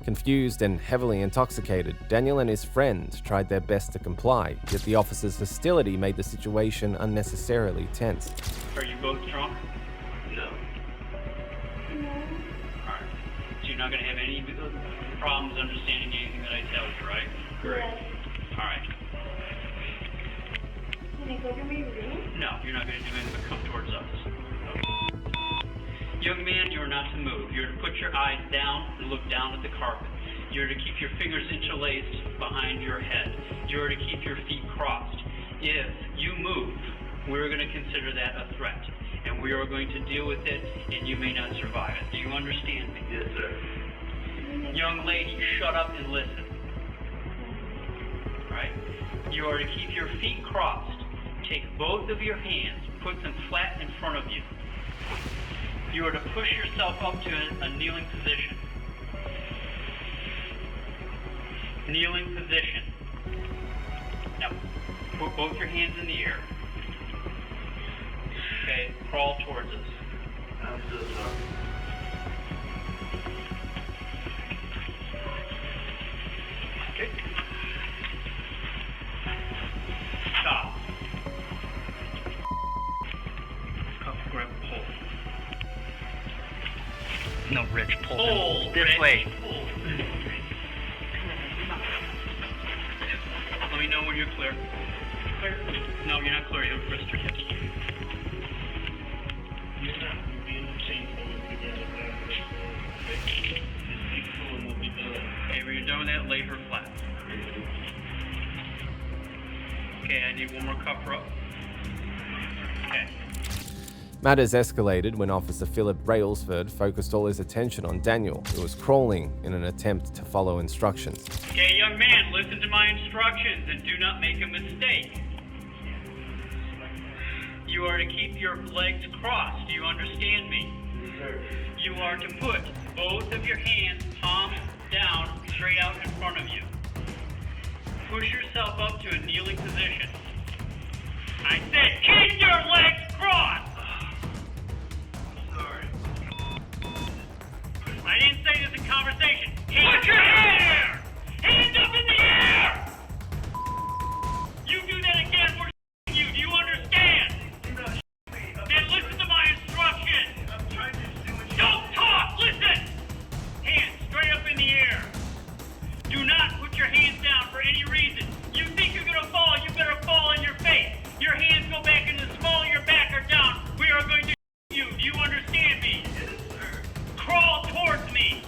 Confused and heavily intoxicated, Daniel and his friend tried their best to comply, yet the officer's hostility made the situation unnecessarily tense. Are you both drunk? No. Alright. So you're not going to have any problems understanding anything that I tell you, right? Correct. Alright. Can I go to my room? No, you're not going to do anything but come towards us. Young man, you are not to move. You're to put your eyes down and look down at the carpet. You're to keep your fingers interlaced behind your head. You're to keep your feet crossed. If you move, we're going to consider that a threat, and we are going to deal with it, and you may not survive it. Do you understand me? Yes, sir. Young lady, shut up and listen. All right? You are to keep your feet crossed. Take both of your hands, put them flat in front of you. You are to push yourself up to a kneeling position. Kneeling position. Now, put both your hands in the air. Okay, crawl towards us. I'm so sorry. Okay. Stop. Grab a pole. No, Rich, pull Pull, this Rich, way. pull. Let me know when you're clear. Clear? No, you're not clear. You have wrist your hips. that laid her flat. Okay, I need one more cuff up. Okay. Matters escalated when Officer Philip Brailsford focused all his attention on Daniel, who was crawling in an attempt to follow instructions. Okay, young man, listen to my instructions and do not make a mistake. You are to keep your legs crossed. Do you understand me? You are to put both of your hands palms down, straight out in front of you. Push yourself up to a kneeling position. I said keep your legs crossed! Sorry. I didn't say this in conversation. Put your hand! Hands up in the air! You do that again, we're you. Do you understand? And listen to my instructions. I'm trying to do it. Don't talk! Listen! Hands straight up in the air. Do not put your hands down for any reason. You think you're gonna fall, you better fall on your face. Your hands go back in the small of your back or down. We are going to you. Do you understand me? Yes, sir. Crawl towards me.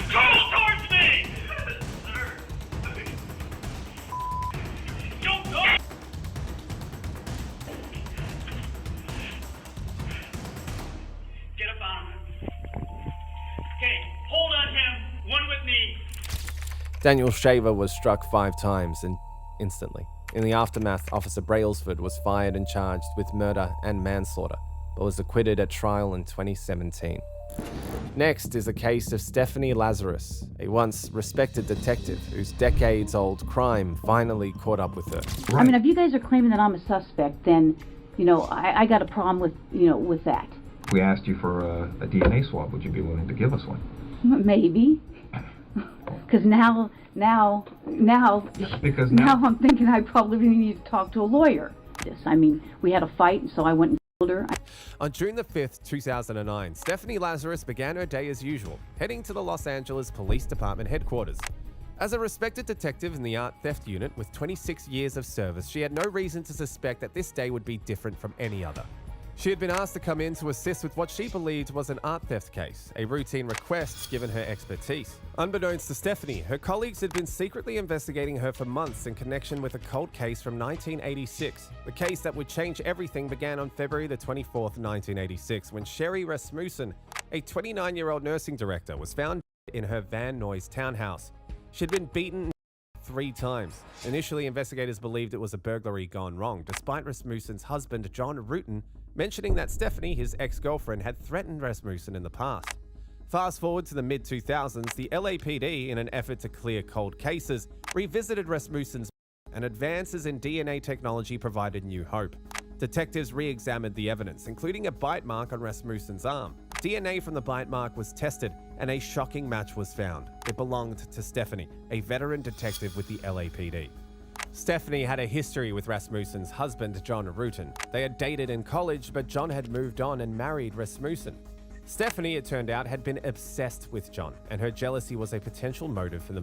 Crawl towards me! Yes, sir. Don't go! Get up on him. Okay, hold on him. One with me. Daniel Shaver was struck 5 times and instantly. In the aftermath, Officer Brailsford was fired and charged with murder and manslaughter, but was acquitted at trial in 2017. Next is a case of Stephanie Lazarus, a once respected detective whose decades-old crime finally caught up with her. I mean, if you guys are claiming that I'm a suspect, then, I got a problem with that. We asked you for a DNA swab. Would you be willing to give us one? Maybe. Because now I'm thinking I probably need to talk to a lawyer. I mean, we had a fight, so I went and killed her. On June the 5th, 2009, Stephanie Lazarus began her day as usual, heading to the Los Angeles Police Department headquarters. As a respected detective in the art theft unit with 26 years of service, she had no reason to suspect that this day would be different from any other. She had been asked to come in to assist with what she believed was an art theft case, a routine request given her expertise. Unbeknownst to Stephanie, her colleagues had been secretly investigating her for months in connection with a cold case from 1986. The case that would change everything began on February the 24th, 1986, when Sherry Rasmussen, a 29-year-old nursing director, was found in her Van Nuys townhouse. She had been beaten 3 times. Initially, investigators believed it was a burglary gone wrong, despite Rasmussen's husband, John Rutan, mentioning that Stephanie, his ex-girlfriend, had threatened Rasmussen in the past. Fast forward to the mid-2000s, the LAPD, in an effort to clear cold cases, revisited Rasmussen's and advances in DNA technology provided new hope. Detectives re-examined the evidence, including a bite mark on Rasmussen's arm. DNA from the bite mark was tested, and a shocking match was found. It belonged to Stephanie, a veteran detective with the LAPD. Stephanie had a history with Rasmussen's husband, John Rutan. They had dated in college, but John had moved on and married Rasmussen. Stephanie, it turned out, had been obsessed with John, and her jealousy was a potential motive for the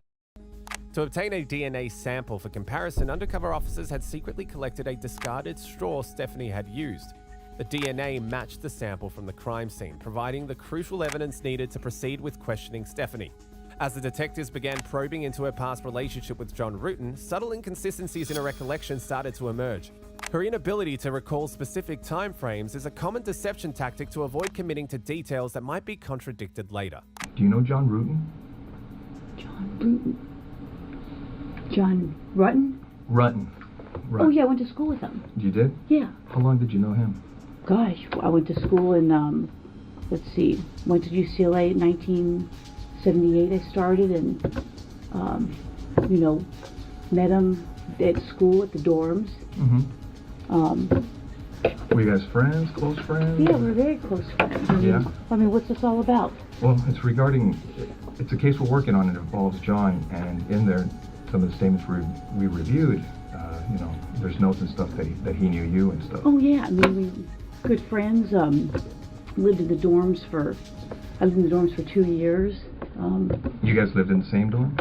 To obtain a DNA sample for comparison, undercover officers had secretly collected a discarded straw Stephanie had used. The DNA matched the sample from the crime scene, providing the crucial evidence needed to proceed with questioning Stephanie. As the detectives began probing into her past relationship with John Rutan, subtle inconsistencies in her recollection started to emerge. Her inability to recall specific time frames is a common deception tactic to avoid committing to details that might be contradicted later. Do you know John Rutan? John Rutan? John Rutan? Rutan. Oh yeah, I went to school with him. You did? Yeah. How long did you know him? Gosh, I went to school in, went to UCLA in 1978 I started, and, met him at school at the dorms. Were you guys friends, close friends? Yeah, we're very close friends. I mean, what's this all about? Well, it's a case we're working on. It involves John, and in there, some of the statements we reviewed, there's notes and stuff that he knew you and stuff. Oh yeah, I mean, we good friends. Lived in the dorms for 2 years. You guys lived in the same dorm?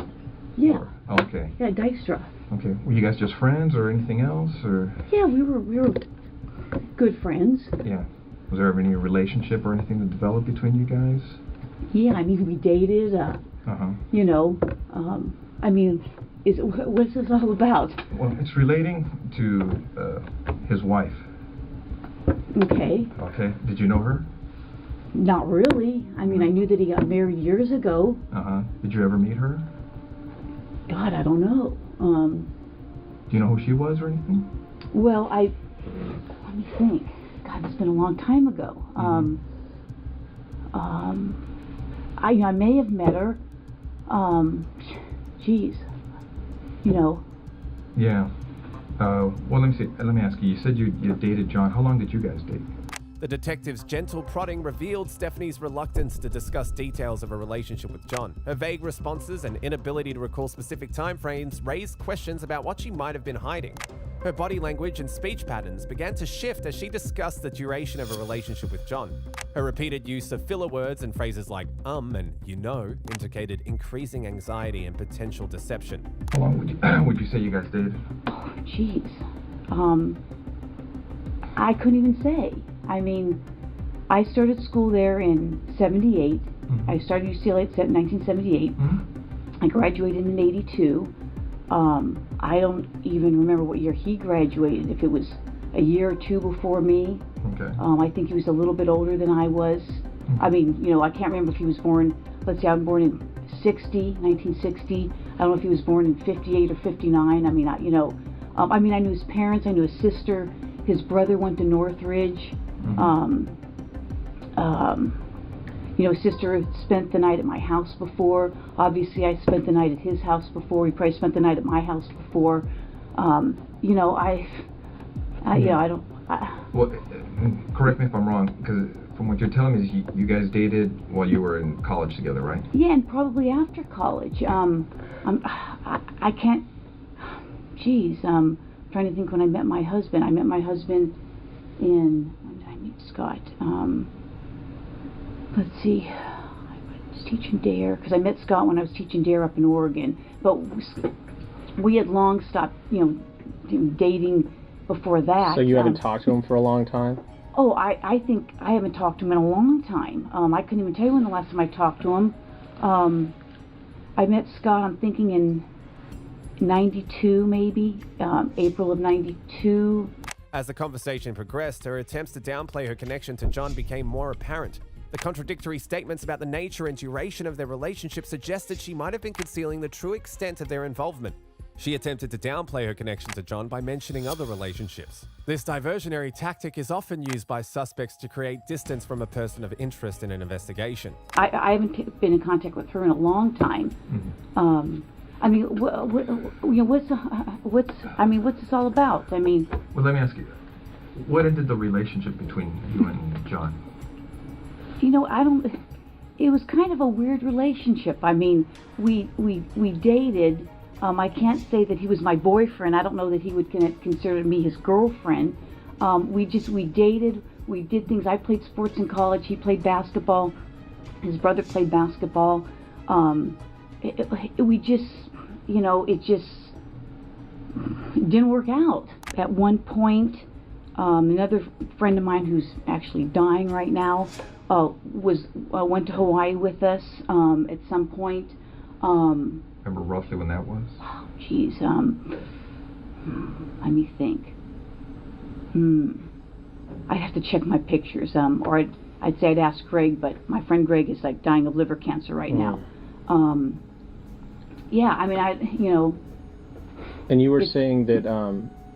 Yeah. Oh, okay. Yeah, Dykstra. Okay. Were you guys just friends or anything else, or? Yeah, we were good friends. Yeah. Was there ever any relationship or anything that developed between you guys? Yeah, I mean, we dated. I mean, what's this all about? Well, it's relating to his wife. Okay. Okay. Did you know her? Not really. I mean, I knew that he got married years ago. Did you ever meet her? God, I don't know. Do you know who she was or anything? Well, let me think. God, it's been a long time ago. I may have met her. Geez. You know. Yeah. Well, let me ask you. You said you dated John. How long did you guys date? The detective's gentle prodding revealed Stephanie's reluctance to discuss details of a relationship with John. Her vague responses and inability to recall specific time frames raised questions about what she might have been hiding. Her body language and speech patterns began to shift as she discussed the duration of a relationship with John. Her repeated use of filler words and phrases like and you know indicated increasing anxiety and potential deception. How long would you say you guys dated? Oh, jeez. I couldn't even say. I mean, I started school there in 78. I started UCLA in 1978. I graduated in 82. I don't even remember what year he graduated, if it was a year or two before me. Okay. I think he was a little bit older than I was. I mean, you know, I can't remember if he was born, let's say I'm born in 1960. I don't know if he was born in 58 or 59. I mean, I knew his parents, I knew his sister. His brother went to Northridge. You know, his sister spent the night at my house before. Obviously, I spent the night at his house before. He probably spent the night at my house before. You know, Well, correct me if I'm wrong, because from what you're telling me, is you guys dated while you were in college together, right? Yeah, and probably after college. I can't. Geez, trying to think when I met my husband. I met my husband in, when did I meet Scott? Let's see, I was teaching DARE, because I met Scott when I was teaching DARE up in Oregon, but we had long stopped, you know, dating before that. So you haven't talked to him for a long time? Oh, I think I haven't talked to him in a long time. I couldn't even tell you when the last time I talked to him. I met Scott, I'm thinking in 92 maybe, April of 92. As the conversation progressed, her attempts to downplay her connection to John became more apparent. The contradictory statements about the nature and duration of their relationship suggested she might have been concealing the true extent of their involvement. She attempted to downplay her connection to John by mentioning other relationships. This diversionary tactic is often used by suspects to create distance from a person of interest in an investigation. I haven't been in contact with her in a long time. I mean, what's this all about? I mean, well, let me ask you, what ended the relationship between you and John? You know, it was kind of a weird relationship. I mean, we dated. I can't say that he was my boyfriend. I don't know that he would consider me his girlfriend. We dated. We did things. I played sports in college. He played basketball. His brother played basketball. We just, you know, it just didn't work out. At one point, another friend of mine who's actually dying right now went to Hawaii with us at some point. Remember roughly when that was? Oh, geez. Let me think. I'd have to check my pictures. Or I'd say I'd ask Greg, but my friend Greg is like dying of liver cancer right now. Yeah, I mean, you know. And you were saying that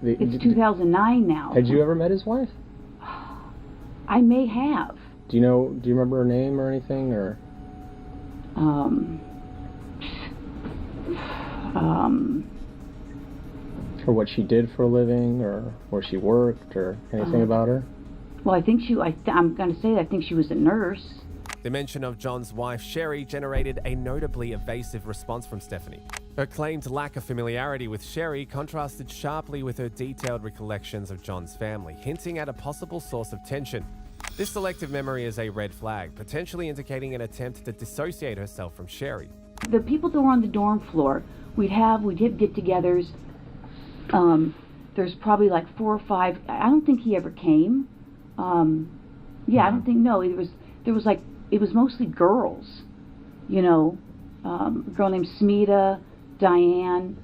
it's 2009 now. Had you ever met his wife? I may have. Do you remember her name or anything, or? Or what she did for a living, or where she worked, or anything about her? Well, I think I'm going to say that I think she was a nurse. The mention of John's wife, Sherry, generated a notably evasive response from Stephanie. Her claimed lack of familiarity with Sherry contrasted sharply with her detailed recollections of John's family, hinting at a possible source of tension. This selective memory is a red flag, potentially indicating an attempt to dissociate herself from Sherry. The people that were on the dorm floor, we'd have get-togethers. There's probably like 4 or 5. I don't think he ever came. I don't think. No, it was mostly girls. You know, a girl named Smita, Diane.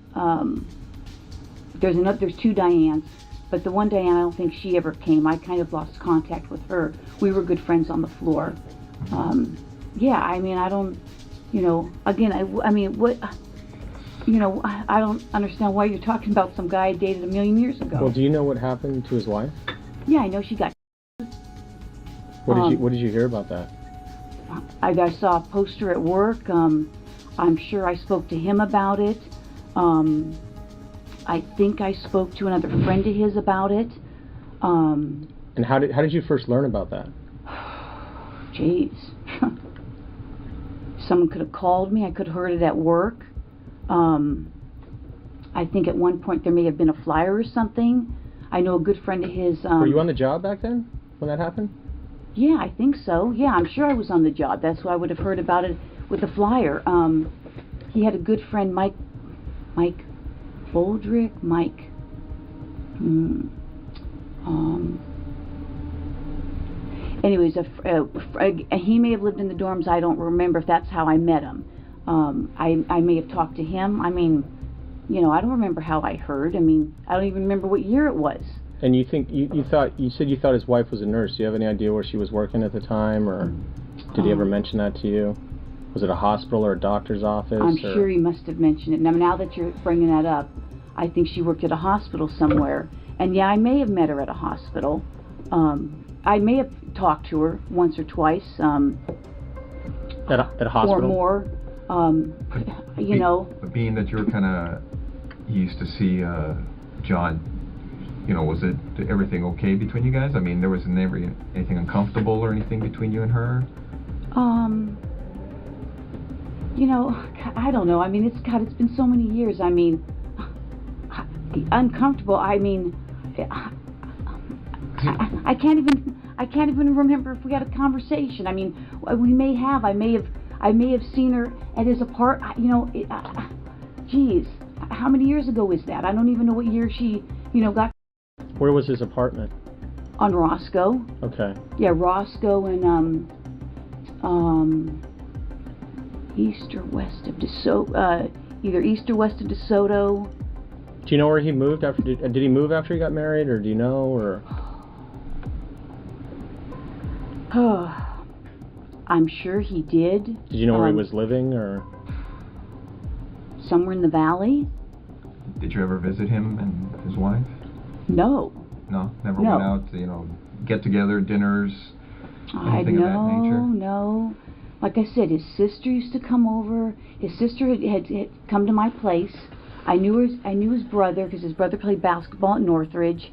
There's two Dianes, but the one Diane, I don't think she ever came. I kind of lost contact with her. We were good friends on the floor. Yeah, I mean, I don't, again, I mean, what, I don't understand why you're talking about some guy I dated a million years ago. Well, do you know what happened to his wife? Yeah, I know she got. What did you hear about that? I saw a poster at work. I'm sure I spoke to him about it. I think I spoke to another friend of his about it. And how did you first learn about that? Jeez. Someone could have called me. I could have heard it at work. I think at one point there may have been a flyer or something. I know a good friend of his. Were you on the job back then when that happened? Yeah, I think so. Yeah, I'm sure I was on the job. That's why I would have heard about it with the flyer. He had a good friend, Mike Boldrick. Anyways, he may have lived in the dorms. I don't remember if that's how I met him. I may have talked to him. I mean, I don't remember how I heard. I mean, I don't even remember what year it was. And you think you said you thought his wife was a nurse. Do you have any idea where she was working at the time, or did he ever mention that to you? Was it a hospital or a doctor's office? I'm sure he must have mentioned it. Now that you're bringing that up, I think she worked at a hospital somewhere. And yeah, I may have met her at a hospital. I may have talked to her once or twice. At a hospital? Or more. But being that you used to see John, was everything okay between you guys? I mean, there was never anything uncomfortable or anything between you and her? I don't know. I mean, it's been so many years. I mean, uncomfortable. I mean, I can't even remember if we had a conversation. I mean, we may have. I may have seen her at his apartment. Geez, how many years ago is that? I don't even know what year she, got. Where was his apartment? On Roscoe. Okay. Yeah, Roscoe and east or west of DeSoto. Either east or west of DeSoto. Do you know where he moved after? Did he move after he got married, or do you know, or? I'm sure he did. Did you know where he was living, or? Somewhere in the valley. Did you ever visit him and his wife? No. No, never went out to, get together, dinners, anything of that nature? No. Like I said, his sister used to come over. His sister had come to my place. I knew his brother because his brother played basketball at Northridge.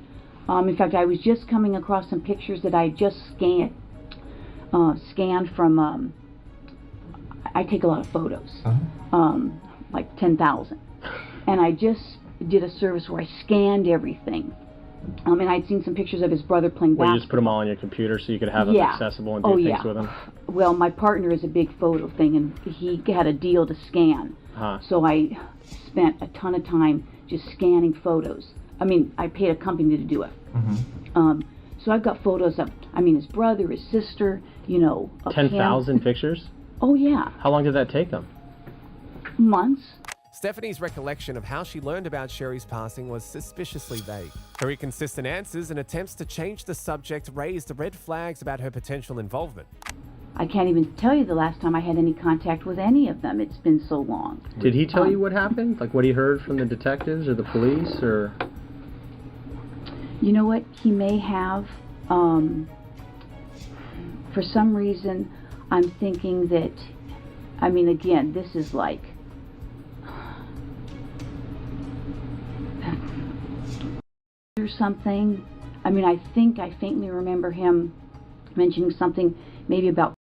In fact, I was just coming across some pictures that I had just scanned from. I take a lot of photos, like 10,000, and I just did a service where I scanned everything. And I'd seen some pictures of his brother playing basketball. You just put them all on your computer so you could have them accessible and do things with them? Well, my partner is a big photo thing, and he had a deal to scan. So I spent a ton of time just scanning photos. I paid a company to do it. So I've got photos of, his brother, his sister, of 10,000 pictures? Oh, yeah. How long did that take them? Months. Stephanie's recollection of how she learned about Sherry's passing was suspiciously vague. Her inconsistent answers and attempts to change the subject raised red flags about her potential involvement. I can't even tell you the last time I had any contact with any of them. It's been so long. Did he tell you what happened? Like what he heard from the detectives or the police, or? You know what? He may have. For some reason, I'm thinking that, again, this is like, or something. I think I faintly remember him mentioning something maybe about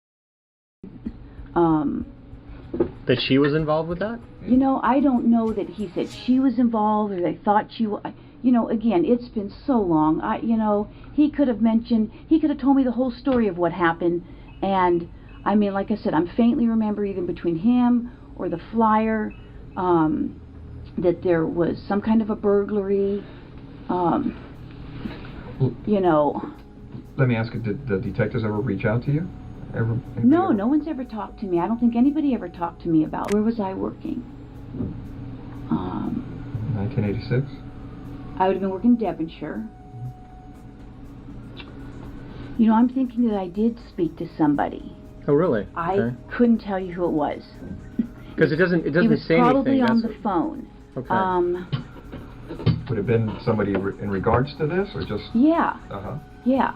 that she was involved with that? I don't know that he said she was involved or they thought she was. Again, it's been so long. He could have told me the whole story of what happened. And, like I said, I'm faintly remember either between him or the flyer that there was some kind of a burglary. Let me ask you, did the detectives ever reach out to you? ever? No, no one's ever talked to me. I don't think anybody ever talked to me about where was I working. 1986? I would have been working in Devonshire. You know, I'm thinking that I did speak to somebody. Oh, really? I couldn't tell you who it was. Because it doesn't It was say probably anything. on That's the phone. Okay. Would it have been somebody in regards to this, or just? Yeah. Uh-huh. Yeah.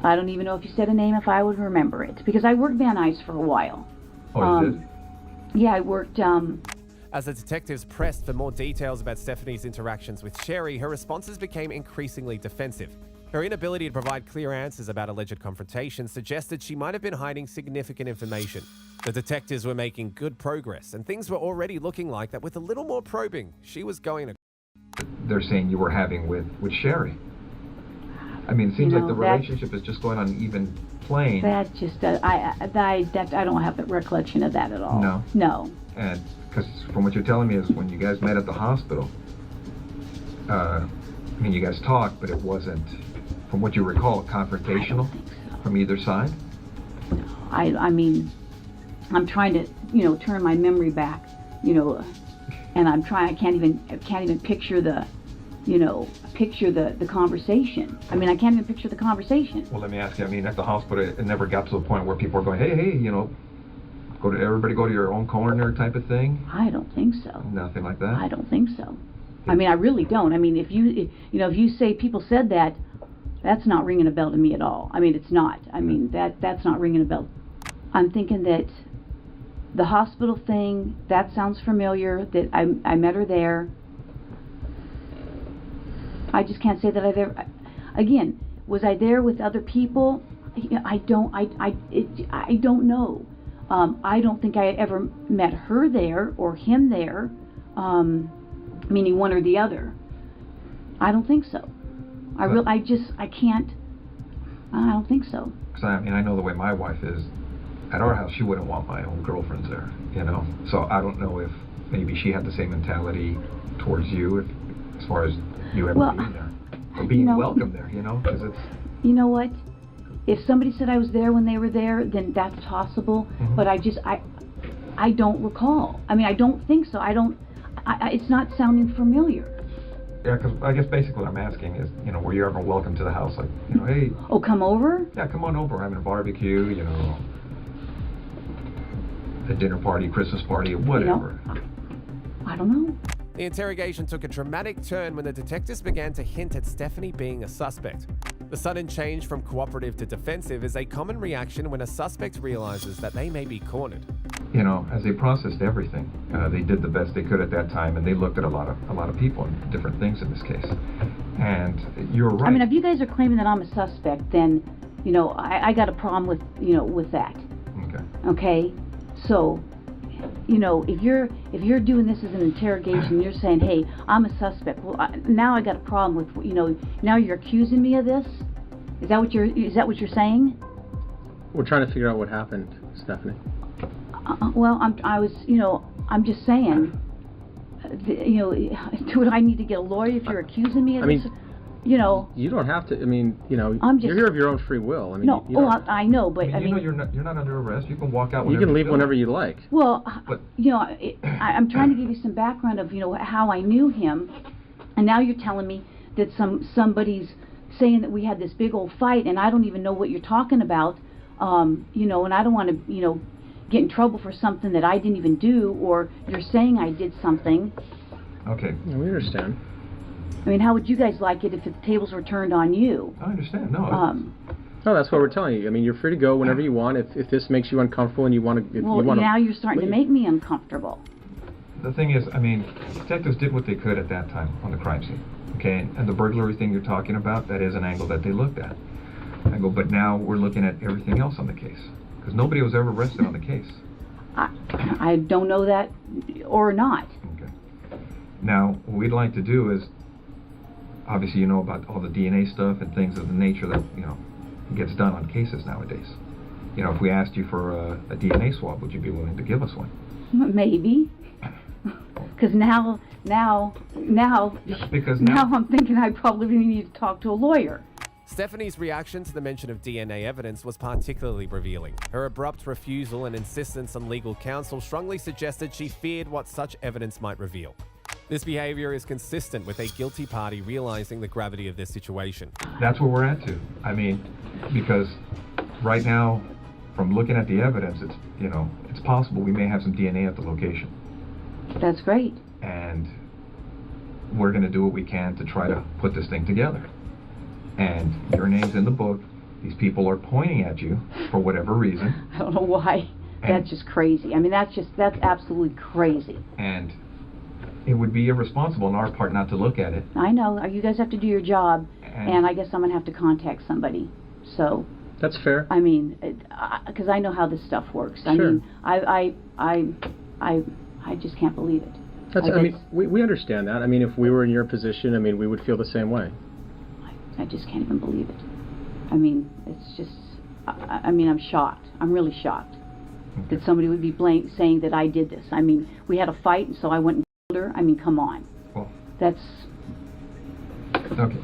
I don't even know if you said a name, if I would remember it, because I worked Van Nuys for a while. Oh, you did? Yeah, I worked. As the detectives pressed for more details about Stephanie's interactions with Sherry, her responses became increasingly defensive. Her inability to provide clear answers about alleged confrontations suggested she might have been hiding significant information. The detectives were making good progress, and things were already looking like that with a little more probing, she was going to... They're saying you were having with Sherry. I mean, it seems like the relationship is just going on an even plane. That's just I don't have the recollection of that at all. No? No. And because from what you're telling me is when you guys met at the hospital, I mean, you guys talked, but it wasn't, from what you recall, confrontational from either side? I mean, I'm trying to, turn my memory back, and I can't even picture the conversation. I mean, I can't even picture the conversation. Well, let me ask you, I mean, at the hospital, it never got to the point where people are going, hey, everybody go to your own corner type of thing? I don't think so. Nothing like that? I don't think so. I mean, I really don't. I mean, if you say people said that, that's not ringing a bell to me at all. I mean, it's not. I mean, that's not ringing a bell. I'm thinking that the hospital thing, that sounds familiar, that I met her there. I just can't say that I've ever, again, was I there with other people? I don't know. I don't think I ever met her there or him there, meaning one or the other. I don't think so. I don't think so. Because I mean, I know the way my wife is. At our house, she wouldn't want my own girlfriends there, So I don't know if maybe she had the same mentality towards you, as far as you ever being there, or being welcome there, because it's... You know what? If somebody said I was there when they were there, then that's possible. Mm-hmm. But I don't recall. I mean, I don't think so. It's not sounding familiar. Yeah, because I guess basically what I'm asking is, were you ever welcome to the house? Like, hey... Oh, come over? Yeah, come on over. We're having a barbecue, a dinner party, Christmas party, whatever. I don't know. The interrogation took a dramatic turn when the detectives began to hint at Stephanie being a suspect. The sudden change from cooperative to defensive is a common reaction when a suspect realizes that they may be cornered. As they processed everything, they did the best they could at that time, and they looked at a lot of people and different things in this case. And you're right. I mean, if you guys are claiming that I'm a suspect, then, I got a problem with that. Okay. Okay? So, if you're doing this as an interrogation, you're saying, hey, I'm a suspect. Well, now I got a problem with, now you're accusing me of this? Is that what you're saying? We're trying to figure out what happened, Stephanie. Well, I'm just saying, do I need to get a lawyer if you're accusing me of this? You don't have to. I mean, you're here of your own free will. I mean, I know, but you're not under arrest. You can walk out. You can leave whenever you like. Well, I'm trying to give you some background of how I knew him, and now you're telling me that somebody's saying that we had this big old fight, and I don't even know what you're talking about. And I don't want to get in trouble for something that I didn't even do, or you're saying I did something. Okay. Yeah, we understand. I mean, how would you guys like it if the tables were turned on you? I understand. No. No, that's what we're telling you. I mean, you're free to go whenever you want. If this makes you uncomfortable and you want to, now you're starting to make me uncomfortable. The thing is, I mean, detectives did what they could at that time on the crime scene. Okay, and the burglary thing you're talking about, that is an angle that they looked at. But now we're looking at everything else on the case because nobody was ever arrested on the case. I don't know that or not. Okay. Now, what we'd like to do is, obviously, about all the DNA stuff and things of the nature that, gets done on cases nowadays. If we asked you for a DNA swab, would you be willing to give us one? Maybe. Because now I'm thinking I probably need to talk to a lawyer. Stephanie's reaction to the mention of DNA evidence was particularly revealing. Her abrupt refusal and insistence on legal counsel strongly suggested she feared what such evidence might reveal. This behavior is consistent with a guilty party realizing the gravity of this situation. That's where we're at to. I mean, because right now, from looking at the evidence, it's possible we may have some DNA at the location. That's great. And we're going to do what we can to try to put this thing together. And your name's in the book. These people are pointing at you for whatever reason. I don't know why. That's just crazy. I mean, that's absolutely crazy. And it would be irresponsible on our part not to look at it. I know. You guys have to do your job, and I guess I'm gonna have to contact somebody. So. That's fair. I mean, because I know how this stuff works. I Sure. mean, I just can't believe it. I mean, we understand that. I mean, if we were in your position, I mean, we would feel the same way. I just can't even believe it. I mean, it's just. I mean, I'm shocked. I'm really shocked that somebody would be saying that I did this. I mean, we had a fight, and so I went and killed her. I mean, come on. Well, that's. Okay.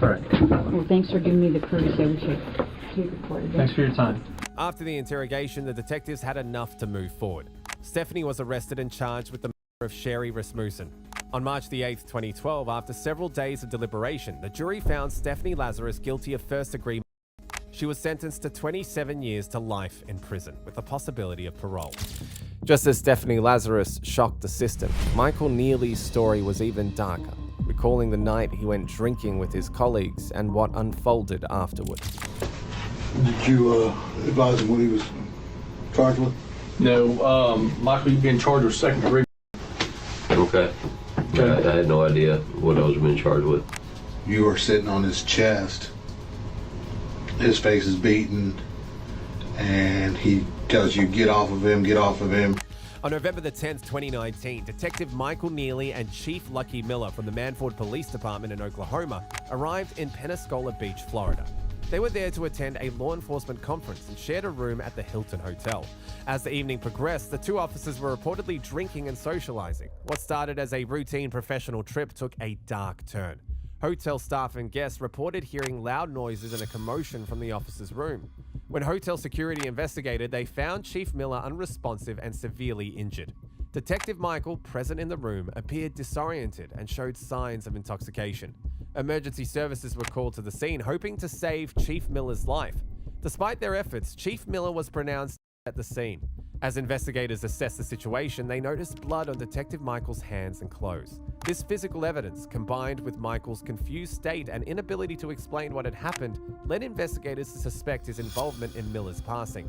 All right. Well, thanks for giving me the courtesy. I wish I recorded it. Thanks for your time. After the interrogation, the detectives had enough to move forward. Stephanie was arrested and charged with the murder of Sherry Rasmussen. On March the 8th, 2012, after several days of deliberation, the jury found Stephanie Lazarus guilty of first-degree murder. She was sentenced to 27 years to life in prison, with the possibility of parole. Just as Stephanie Lazarus shocked the system, Michael Neely's story was even darker, recalling the night he went drinking with his colleagues and what unfolded afterwards. Did you advise him what he was charged with? No, Michael, you've been charged with second degree. Okay. I had no idea what I was being charged with. You were sitting on his chest. His face is beaten, and he tells you, get off of him, get off of him. On November the 10th, 2019, Detective Michael Neely and Chief Lucky Miller from the Manford Police Department in Oklahoma arrived in Pensacola Beach, Florida. They were there to attend a law enforcement conference and shared a room at the Hilton Hotel. As the evening progressed, the two officers were reportedly drinking and socializing. What started as a routine professional trip took a dark turn. Hotel staff and guests reported hearing loud noises and a commotion from the officers' room. When hotel security investigated, they found Chief Miller unresponsive and severely injured. Detective Michael, present in the room, appeared disoriented and showed signs of intoxication. Emergency services were called to the scene, hoping to save Chief Miller's life. Despite their efforts, Chief Miller was pronounced at the scene. As investigators assessed the situation, they noticed blood on Detective Michael's hands and clothes. This physical evidence, combined with Michael's confused state and inability to explain what had happened, led investigators to suspect his involvement in Miller's passing.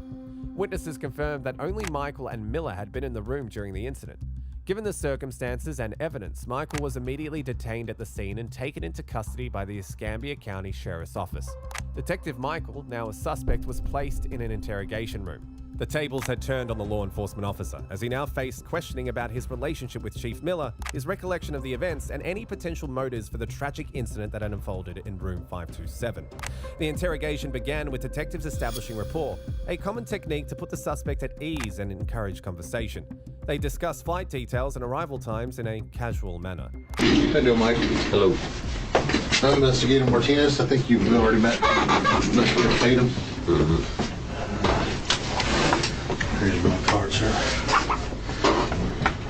Witnesses confirmed that only Michael and Miller had been in the room during the incident. Given the circumstances and evidence, Michael was immediately detained at the scene and taken into custody by the Escambia County Sheriff's Office. Detective Michael, now a suspect, was placed in an interrogation room. The tables had turned on the law enforcement officer, as he now faced questioning about his relationship with Chief Miller, his recollection of the events, and any potential motives for the tragic incident that had unfolded in room 527. The interrogation began with detectives establishing rapport, a common technique to put the suspect at ease and encourage conversation. They discussed flight details and arrival times in a casual manner. How you doing, Mike? Hello. I'm Investigator Martinez. I think you've already met Mr. Tatum. Mm-hmm. Here's my card, sir.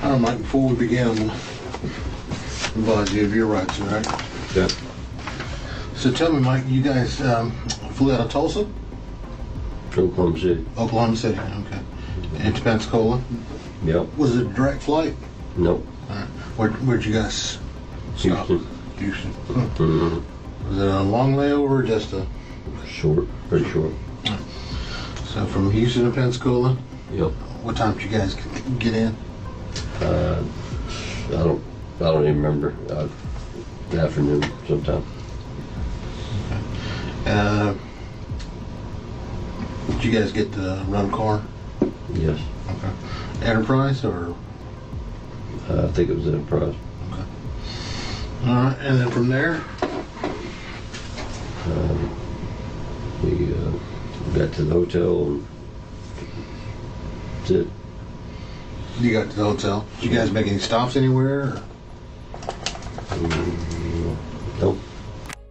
All right, Mike, before we begin, I'm advise you of your rights, all right? Yeah. So tell me, Mike, you guys flew out of Tulsa? Oklahoma City. Oklahoma City, okay. And to Pensacola? Yep. Was it a direct flight? Nope. All right. Where'd you guys stop? Houston. Mm-hmm. Was it a long layover or just a... Short, pretty short. So from Houston to Pensacola? Yep. What time did you guys get in? I don't even remember. The afternoon sometime. Okay. Did you guys get to run a car? Yes. Okay. Enterprise or? I think it was Enterprise. Okay. All right, and then from there? We got to the hotel and that's it. You got to the hotel. Did you guys make any stops anywhere? Or? Nope.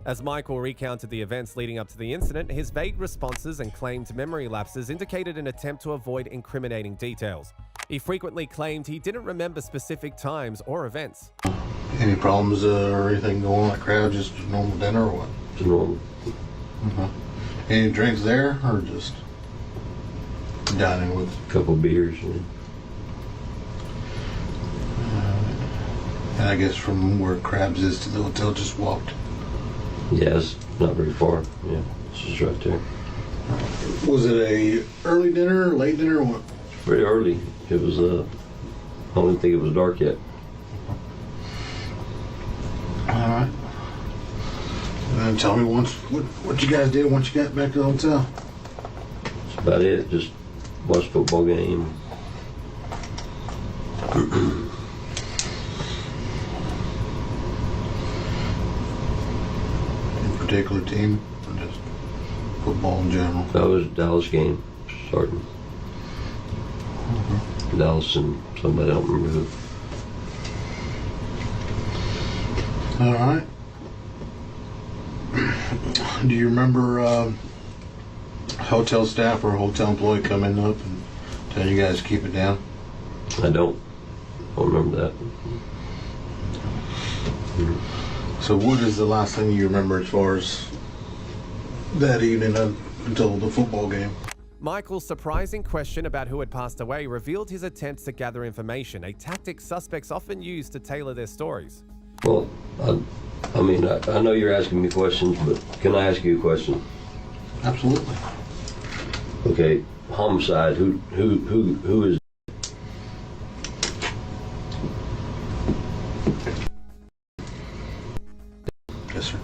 As Michael recounted the events leading up to the incident, his vague responses and claimed memory lapses indicated an attempt to avoid incriminating details. He frequently claimed he didn't remember specific times or events. Any problems or anything going on at Crab? Just a normal dinner or what? It's normal. Any drinks there or just dining with? A couple beers. Yeah. And I guess from where Crabs is to the hotel, just walked. Yeah, it's not very far. Yeah, it's just right there. Was it a early dinner, late dinner, or what? Very early. It was, I don't even think it was dark yet. All right. And then tell me what you guys did once you got back to the hotel. That's about it. Just watched football game. Particular team or just football in general? That was a Dallas game starting. Dallas and somebody, I don't remember who. All right. Do you remember hotel staff or hotel employee coming up and telling you guys to keep it down? I don't remember that. So what is the last thing you remember as far as that evening until the football game? Michael's surprising question about who had passed away revealed his attempts to gather information, a tactic suspects often use to tailor their stories. Well, I mean, I know you're asking me questions, but can I ask you a question? Absolutely. Okay, homicide. Who is? Yes, sir.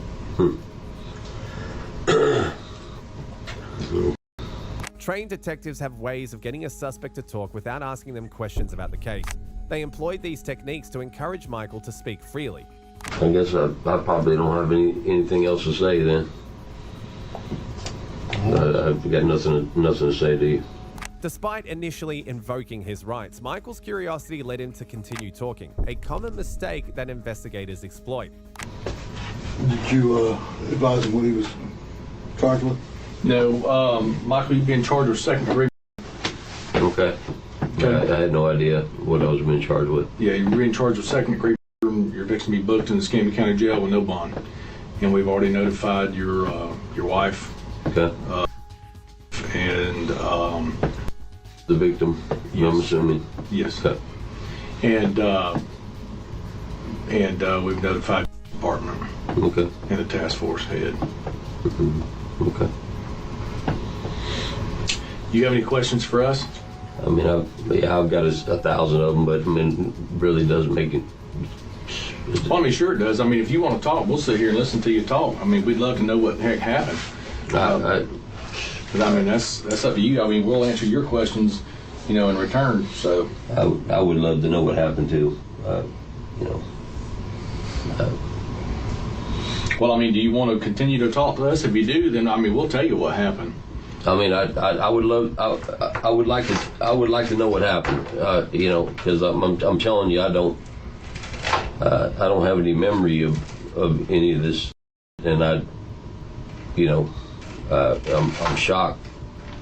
Trained detectives have ways of getting a suspect to talk without asking them questions about the case. They employed these techniques to encourage Michael to speak freely. I guess I probably don't have anything else to say then. I've got nothing to say to you. Despite initially invoking his rights, Michael's curiosity led him to continue talking, a common mistake that investigators exploit. Did you advise him what he was charged with? No, Michael, you've been charged with second degree. Okay. I had no idea what I was being charged with. Yeah, you're being charged with second degree. You're fixing to be booked in the Escambia County Jail with no bond, and we've already notified your wife. Okay. And the victim. Yes. I'm assuming. Yes. Okay. And we've notified the department. Okay. And the task force head. Okay. You have any questions for us? I mean, I've got 1,000 of them, but I mean, really doesn't make it. Well, I mean, sure it does. I mean, if you want to talk, we'll sit here and listen to you talk. I mean, we'd love to know what the heck happened. I mean, that's up to you. I mean, we'll answer your questions, in return. So I would love to know what happened too. Well, I mean, do you want to continue to talk to us? If you do, then I mean, we'll tell you what happened. I mean, I would love. I would like to know what happened. Because I'm telling you, I don't have any memory of any of this, and I'm shocked.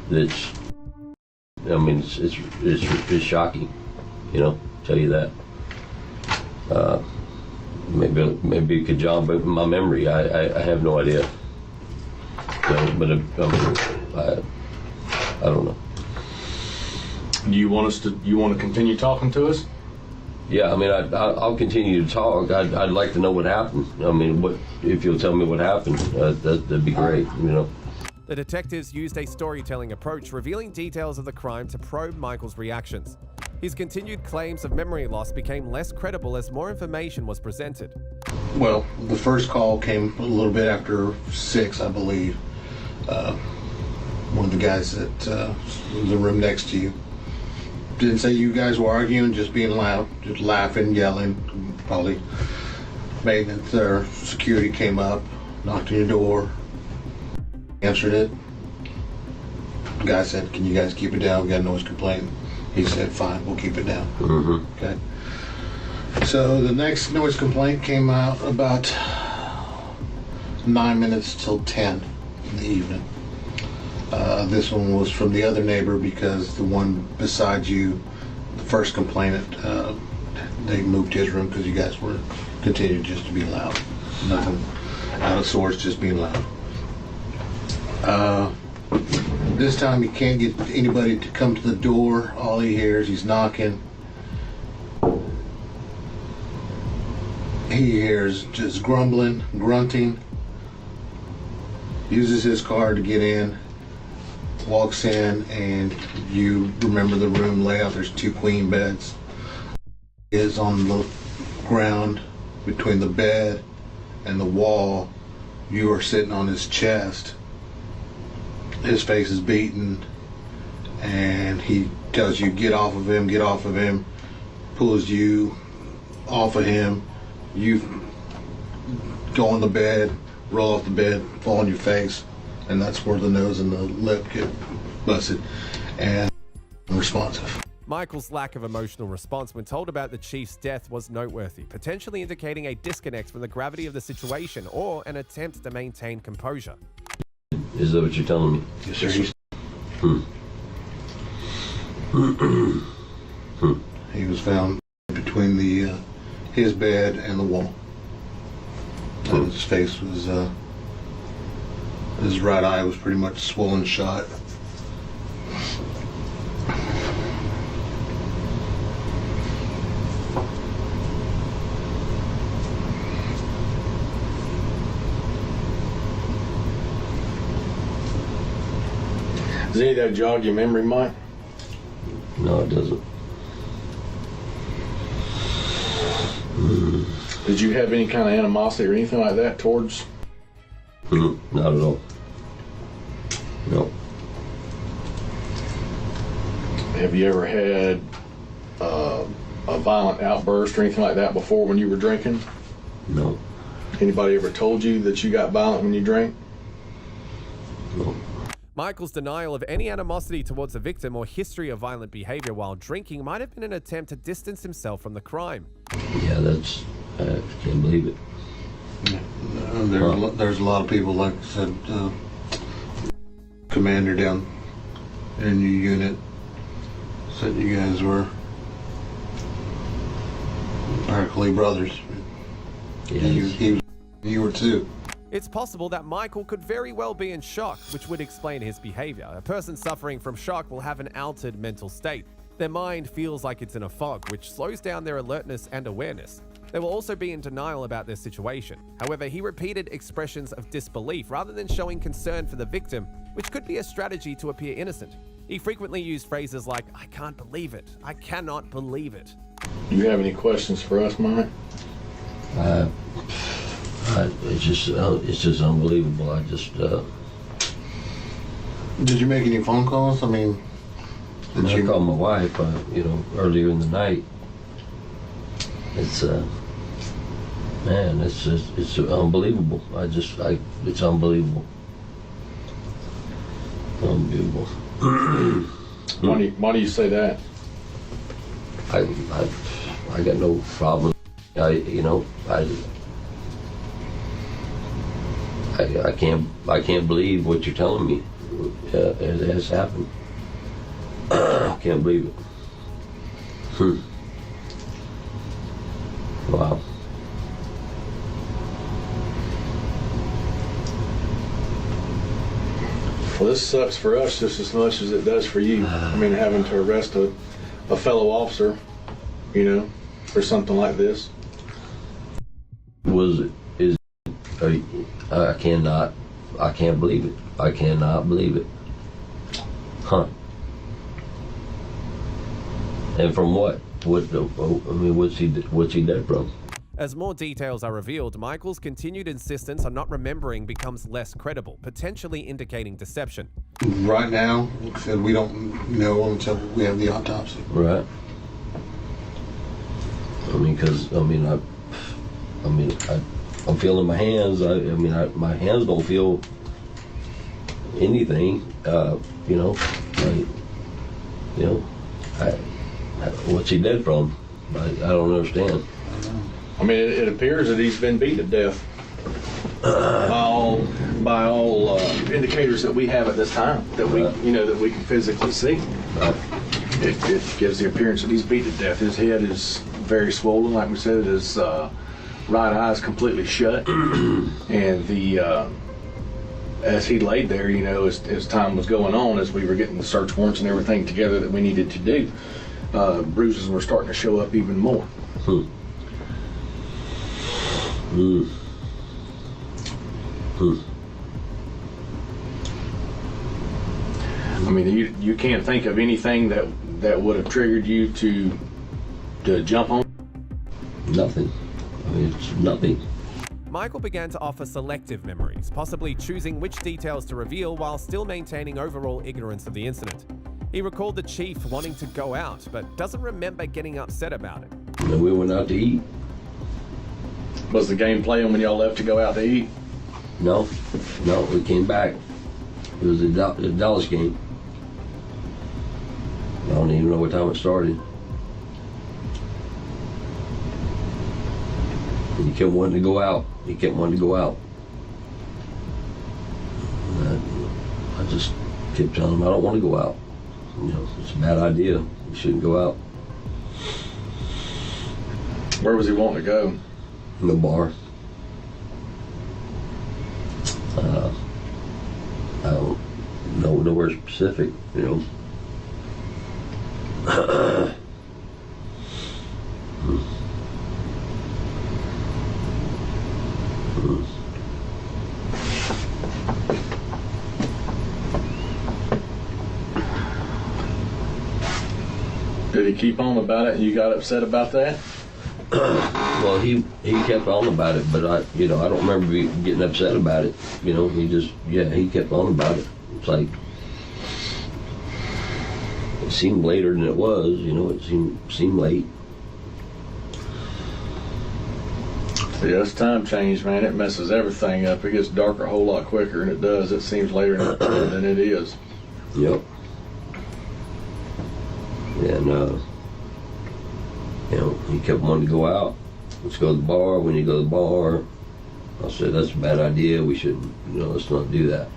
It's shocking. Tell you that. Maybe it could jog my memory. I have no idea. But I don't know. Do you want to continue talking to us? Yeah, I mean, I'll continue to talk. I'd like to know what happened. I mean, if you'll tell me what happened, that'd be great. The detectives used a storytelling approach, revealing details of the crime to probe Michael's reactions. His continued claims of memory loss became less credible as more information was presented. Well, the first call came a little bit after 6, I believe. One of the guys that was in the room next to you didn't say you guys were arguing, just being loud, just laughing, yelling. Probably maintenance or security came up, knocked on your door, answered it. The guy said, "Can you guys keep it down? We got a noise complaint." He said, "Fine, we'll keep it down." Okay. So the next noise complaint came out about 9 minutes till 10 in the evening. This one was from the other neighbor because the one beside you, the first complainant, they moved his room because you guys were continuing just to be loud. Nothing out of sorts, just being loud. This time he can't get anybody to come to the door. All he hears, he's knocking. He hears just grumbling, grunting. Uses his car to get in. Walks in, and you remember the room layout. There's 2 queen beds. He is on the ground between the bed and the wall. You are sitting on his chest. His face is beaten, and he tells you, get off of him, get off of him. Pulls you off of him. You go on the bed, roll off the bed, fall on your face, and that's where the nose and the lip get busted and unresponsive. Michael's lack of emotional response when told about the chief's death was noteworthy, potentially indicating a disconnect from the gravity of the situation or an attempt to maintain composure. Is that what you're telling me? Yes, sir. He was found between the his bed and the wall. And his face was, his right eye was pretty much swollen shut. Does any of that jog your memory, Mike? No, it doesn't. Did you have any kind of animosity or anything like that towards? Not at all. No. Have you ever had a violent outburst or anything like that before when you were drinking? No. Anybody ever told you that you got violent when you drank? No. Michael's denial of any animosity towards the victim or history of violent behavior while drinking might have been an attempt to distance himself from the crime. Yeah, I can't believe it. There's a lot of people, like I said, commander down in your unit said you guys were practically brothers. Yes. You were too. It's possible that Michael could very well be in shock, which would explain his behavior. A person suffering from shock will have an altered mental state. Their mind feels like it's in a fog, which slows down their alertness and awareness. They will also be in denial about their situation. However, he repeated expressions of disbelief rather than showing concern for the victim, which could be a strategy to appear innocent. He frequently used phrases like, "I can't believe it. I cannot believe it." Do you have any questions for us, Mike? It's just unbelievable. Did you make any phone calls? I mean, I called my wife, earlier in the night. It's man, it's unbelievable. It's unbelievable. Unbelievable. Why do you say that? I got no problem. I can't believe what you're telling me. It has happened. I can't believe it. Wow. Well, this sucks for us just as much as it does for you. I mean, having to arrest a fellow officer, for something like this. I can't believe it. I cannot believe it. Huh. And from what? What's he dead from? As more details are revealed, Michael's continued insistence on not remembering becomes less credible, potentially indicating deception. Right now, like I said, we don't know until we have the autopsy. Right. I'm feeling my hands. My hands don't feel anything. What's he dead from? I don't understand. I mean, it appears that he's been beat to death. by all indicators that we have at this time, that we that we can physically see. It gives the appearance that he's beat to death. His head is very swollen, like we said. His right eye is completely shut, and as he laid there, as time was going on, as we were getting the search warrants and everything together that we needed to do, bruises were starting to show up even more. I mean, you can't think of anything that would have triggered you to jump on? Nothing. I mean, it's nothing. Michael began to offer selective memories, possibly choosing which details to reveal while still maintaining overall ignorance of the incident. He recalled the chief wanting to go out, but doesn't remember getting upset about it. And we went out to eat. Was the game playing when y'all left to go out to eat? No, we came back. It was a Dallas game. I don't even know what time it started. And he kept wanting to go out. And I just kept telling him I don't want to go out. It's a bad idea. You shouldn't go out. Where was he wanting to go? In the bar. I don't know nowhere specific, Did he keep on about it and you got upset about that? Well, he kept on about it, but I don't remember getting upset about it. He kept on about it. It's like, it seemed later than it was, it seemed late. Yeah, it's time change, man. It messes everything up. It gets darker a whole lot quicker than it does. It seems later than it is. Yep. And, he kept wanting to go out. Let's go to the bar. When you go to the bar, I said, that's a bad idea. We shouldn't, let's not do that.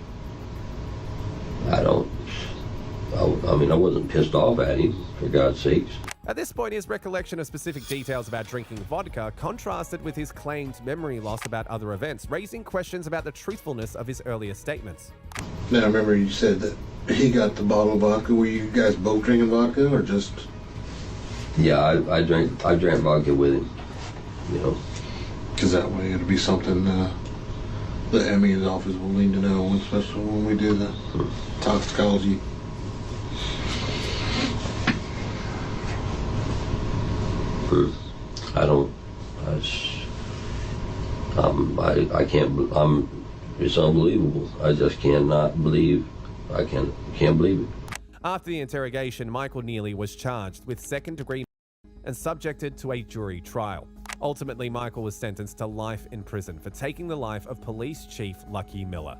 I wasn't pissed off at him, for God's sakes. At this point, his recollection of specific details about drinking vodka contrasted with his claimed memory loss about other events, raising questions about the truthfulness of his earlier statements. Now, I remember you said that he got the bottle of vodka. Were you guys both drinking vodka, or just... Yeah, I drank vodka with him, Because that way it'll be something the ME's office will need to know, especially when we do the toxicology. It's unbelievable. I just cannot believe, can't believe it. After the interrogation, Michael Neely was charged with second-degree and subjected to a jury trial. Ultimately, Michael was sentenced to life in prison for taking the life of Police Chief Lucky Miller.